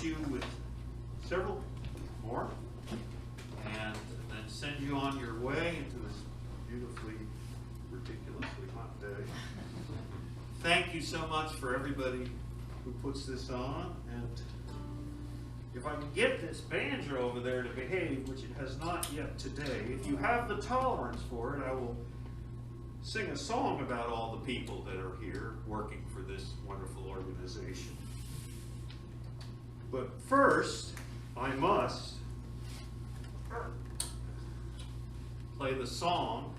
you with several more and then send you on your way into this beautifully, ridiculously hot day. Thank you so much for everybody who puts this on, and if I can get this banjo over there to behave, which it has not yet today, if you have the tolerance for it, I will sing a song about all the people that are here working for this wonderful organization. But first, I must play the song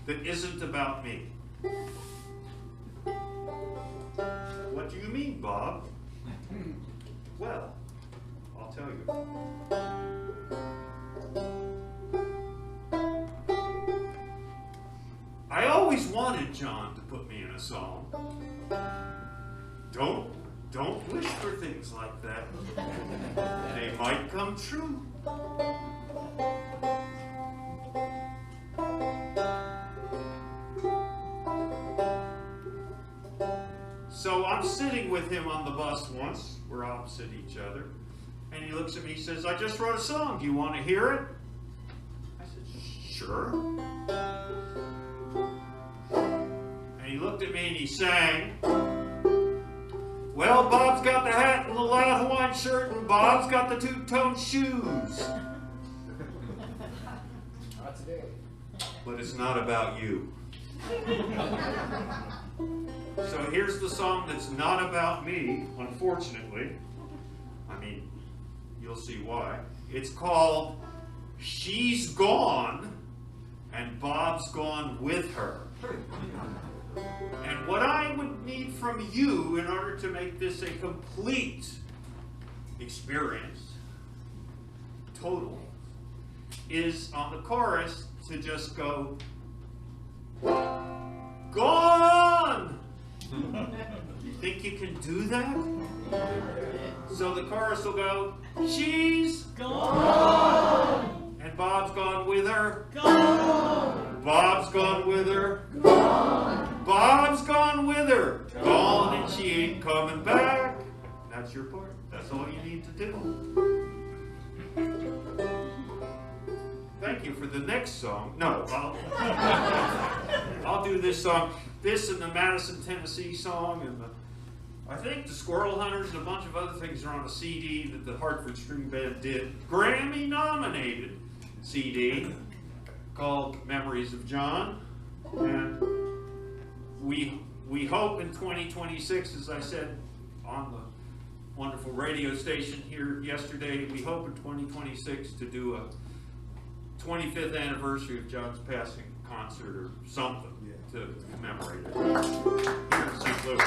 that isn't about me. What do you mean, Bob? Well, I'll tell you. I always wanted John to put me in a song. Don't wish for things like that. They might come true. So I'm sitting with him on the bus once. We're opposite each other. And he looks at me and says, I just wrote a song. Do you want to hear it? I said, sure. And he looked at me and he sang, well, Bob's got the hat and the loud Hawaiian shirt, and Bob's got the two-tone shoes. Not today. But it's not about you. So here's the song that's not about me, unfortunately. I mean, you'll see why. It's called She's Gone, and Bob's Gone With Her. And what I would need from you in order to make this a complete experience, total, is on the chorus to just go, gone! You think you can do that? So the chorus will go, she's gone! And Bob's gone with her. Gone! Bob's gone with her. Gone! Bob's gone with her. Gone and she ain't coming back. That's your part. That's all you need to do. Thank you for the next song. No, I'll do this song. This and the Madison, Tennessee song, and I think the Squirrel Hunters and a bunch of other things are on a CD that the Hartford String Band did. Grammy-nominated CD called Memories of John. And we hope in 2026, as I said on the wonderful radio station here yesterday, we hope in 2026 to do a 25th anniversary of John's passing concert or something to commemorate it here in St. Louis.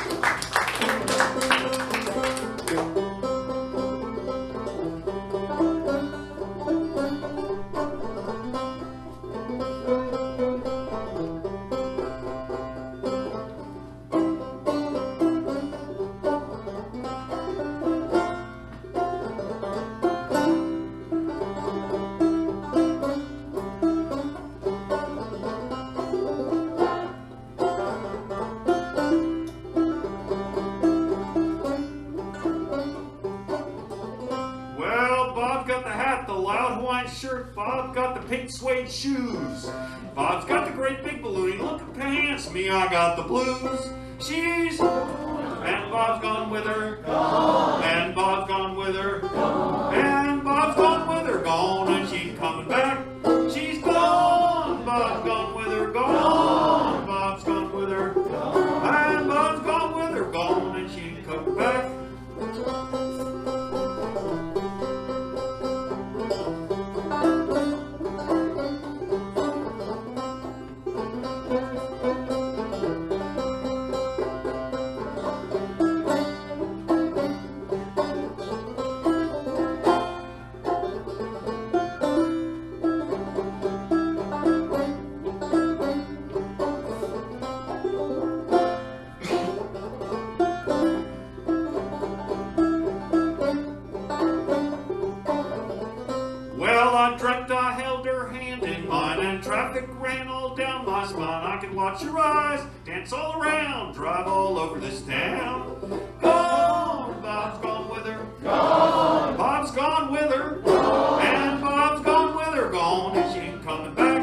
Shirt, Bob got the pink suede shoes. Bob's got the great big balloony looking pants. Me, I got the blues. She's and Bob's gone with her. Gone. And Bob's gone with her. Gone. And Bob's gone with her. Gone and she ain't coming back. She's gone. Bob's gone with her. Gone. Bob's gone with her. Gone. And Bob's gone with her. Gone and she ain't coming back. Traffic ran all down my spine. I can watch your eyes dance all around, drive all over this town. Gone, Bob's gone with her. Gone, Bob's gone with her. Gone, and Bob's gone with her. Gone, and she ain't coming back.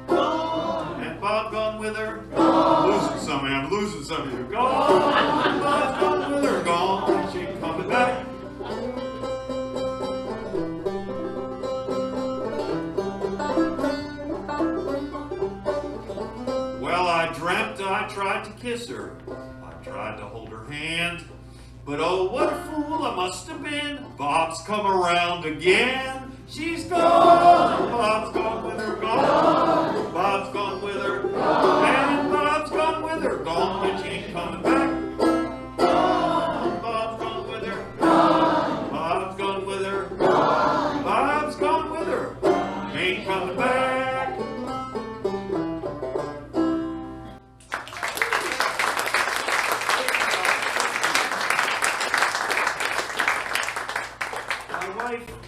Gone, and Bob's gone with her. Gone, I'm losing some of you. I'm losing some of you. Gone, Bob's gone with her. Gone, and she ain't coming back. I dreamt I tried to kiss her. I tried to hold her hand. But oh, what a fool I must have been. Bob's come around again. She's gone. Bob's gone with her. Gone. Bob's gone with her. And Bob's gone with her. Gone, but she ain't coming back. Bob's gone with her. Bob's gone with her. Bob's gone with her. Ain't coming back.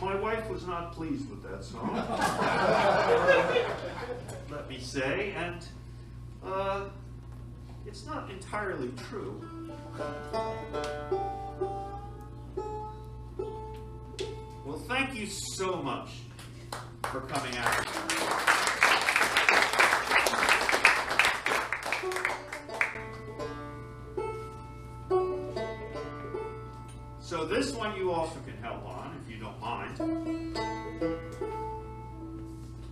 My wife was not pleased with that song, let me say, and it's not entirely true. Well, thank you so much for coming out. So this one you also can help on, if you don't mind.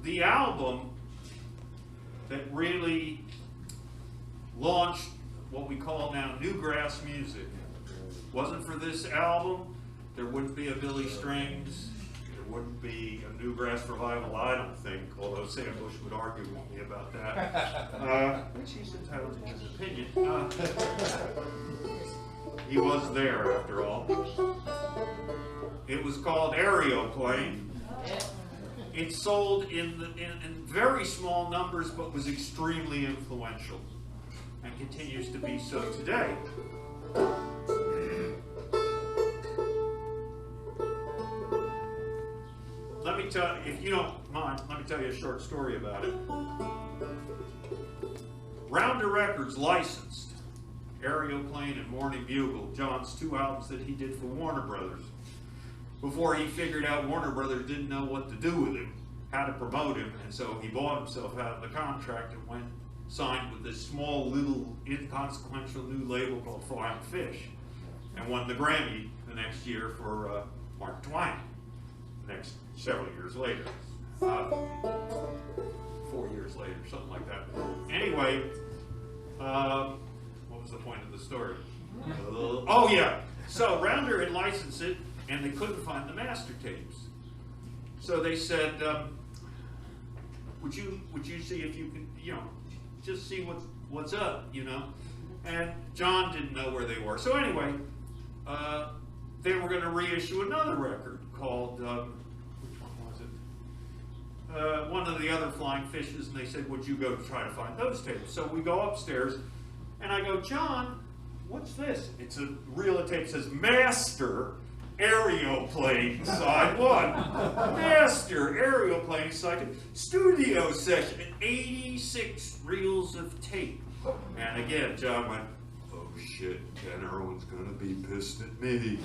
The album that really launched what we call now newgrass music. Wasn't for this album, there wouldn't be a Billy Strings, there wouldn't be a newgrass revival, I don't think, although Sam Bush would argue with me about that, which he's entitled to his opinion. He was there, after all. It was called Aeroplane. It sold in very small numbers, but was extremely influential, and continues to be so today. Let me tell you, if you don't mind, let me tell you a short story about it. Rounder Records licensed Aeroplane and Morning Bugle, John's two albums that he did for Warner Brothers, before he figured out Warner Brothers didn't know what to do with him, how to promote him, and so he bought himself out of the contract and went signed with this small, little, inconsequential new label called Flying Fish, and won the Grammy the next year for Mark Twain, next several years later. 4 years later, something like that. Anyway, what was the point of the story? Oh yeah, so Rounder had licensed it, and they couldn't find the master tapes. So they said, would you see if you could, just see what's up, And John didn't know where they were. So anyway, they were going to reissue another record called, which one was it? One of the other Flying Fishes, and they said, would you go try to find those tapes? So we go upstairs, and I go, John, what's this? It's a reel of tape, says Master Aeroplane Side 1. Master Aeroplane Side 2. Studio session, 86 reels of tape. And again, John went, oh shit, Ken Irwin's gonna be pissed at me.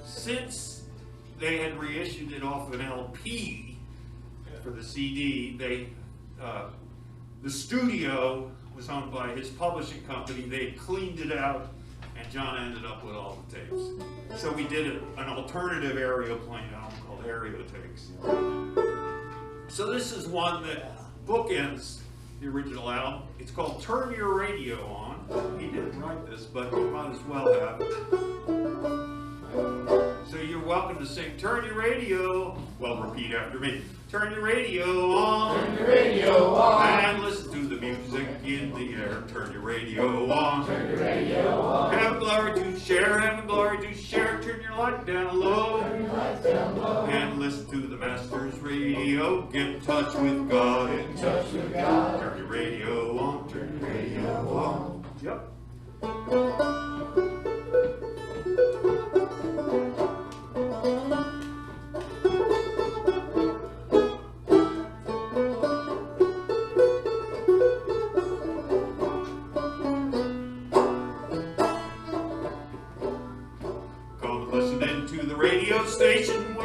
Since they had reissued it off of an LP for the CD, the studio was owned by his publishing company. They cleaned it out, and John ended up with all the tapes. So we did an alternative Aeroplane album called Aerotakes. So this is one that bookends the original album. It's called Turn Your Radio On. He didn't write this, but he might as well have. So you're welcome to sing Turn Your Radio. Well, repeat after me. Turn your radio on. Turn your radio on. And listen to the music in the air. Turn your radio on. Turn your radio on. Have glory to share. Have glory to share. Turn your light down low. Turn your lights down low. And listen to the Master's radio. Get in touch with God. Get in touch with God. Turn your radio on. Turn your radio on. Yep.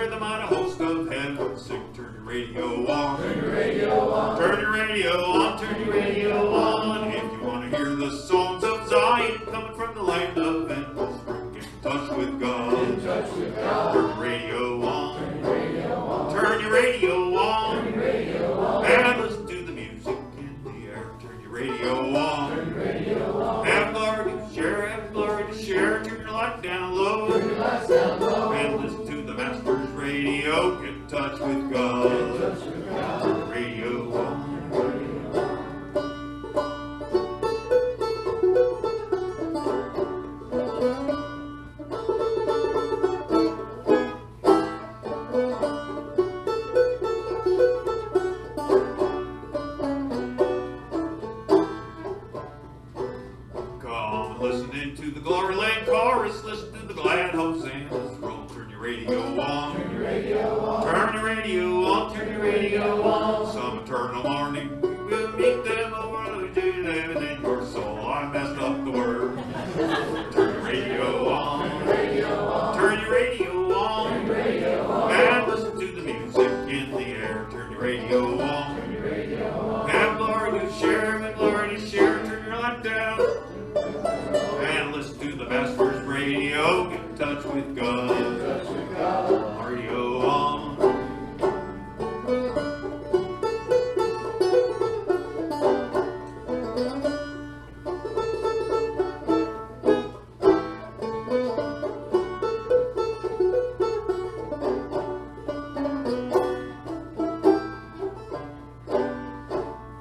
we're the mighty host of heaven. Sing, turn your radio on. Turn your radio on. Turn your radio on, turn your radio on. If you want to hear the songs of Zion coming from the land of endless spring, get in touch with God. In touch with God. Turn your radio on. Turn your radio on. Turn your radio on. Turn your radio on. And listen to the music in the air. Turn your radio on. Turn your radio on. Have glory to share, have glory to share. Turn your light down low. Turn your lights down low. And listen to the Master's radio. Get in touch with God. Get in touch with God. Turn your radio on. Listening to the Glory Land chorus, listen to the glad hosannas roll. Turn your radio on. Turn your radio on. Turn your radio on. Turn your radio on. Some eternal morning we will meet them over the day living in your soul. I messed up the word. Turn your radio on. Turn your radio on. Turn your radio on. Turn your radio on. And listen to the music in the air. Turn your radio on. Turn your radio on. Have glory to share, have glory to share. Turn your light down. And listen to the Master's radio. Get in touch with God. Get in touch with God. Radio on.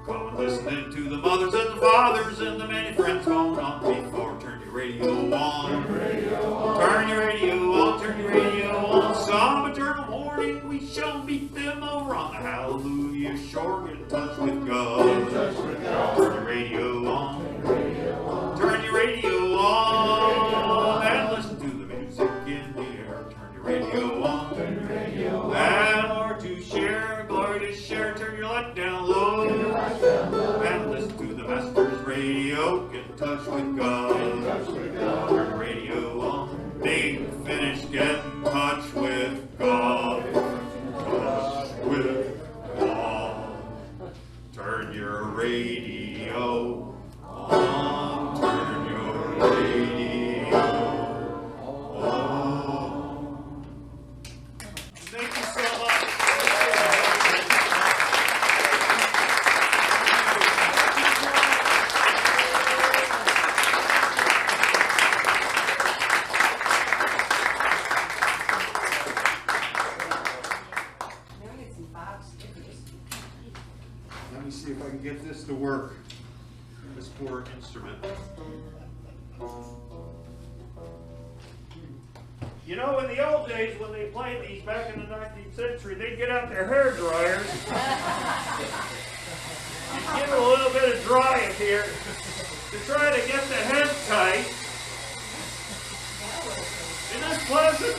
Come and listening to the mothers and the fathers and the many friends gone on before. Turn your radio on. Turn your radio on. Turn your radio on, turn your radio on. Some eternal morning we shall meet them over on the Hallelujah shore. Get in touch with God. Get in touch with God. Turn your radio on. Turn your radio on. Turn your radio on. And listen to the music in the air. Turn your radio on. Turn your radio on. And Lord to share, glory to share. Turn your light down low. Turn your lights down low. And listen to the Master's radio. Get in touch with God. Get in touch with God. Turn your radio on. Being finished, get in touch with God. Touch with God. Turn your radio on. Turn your radio on. Thank you so much. Now we get some 5 stickers. Let me see if I can get this to work. This poor instrument. You know, in the old days when they played these back in the 19th century, they'd get out their hair dryers. You'd give it a little bit of drying here to try to get the head tight. Isn't this pleasant?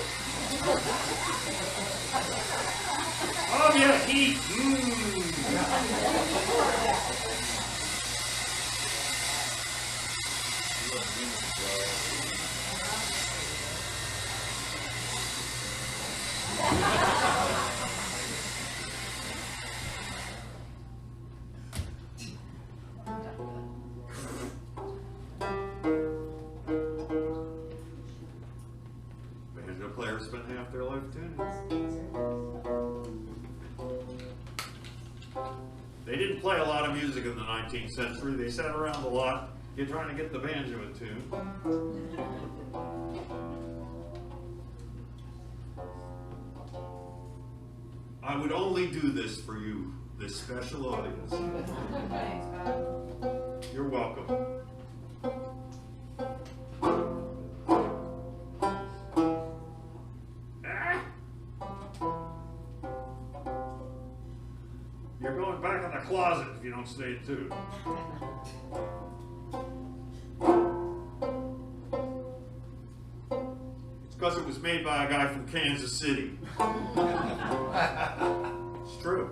Oh yeah, heat. Banjo players spend half their life tuning. They didn't play a lot of music in the 19th century. They sat around a lot, you're trying to get the banjo in tune. I would only do this for you, this special audience. Thanks, Bob. You're welcome. Ah! You're going back in the closet if you don't stay in tune. It's because it was made by a guy from Kansas City. It's true.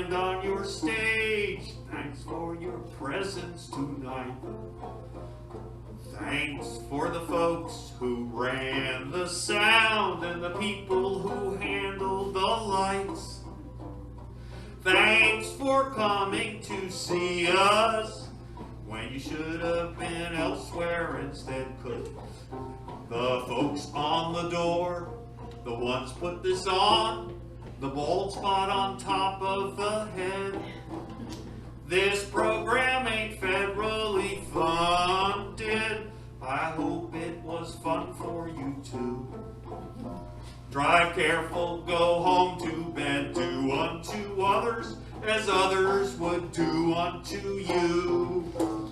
band on your stage. Thanks for your presence tonight. Thanks for the folks who ran the sound and the people who handled the lights. Thanks for coming to see us when you should have been elsewhere instead. 'Cause the folks on the door, the ones put this on, the bald spot on top of the head. This program ain't federally funded. I hope it was fun for you too. Drive careful, go home to bed, do unto others as others would do unto you.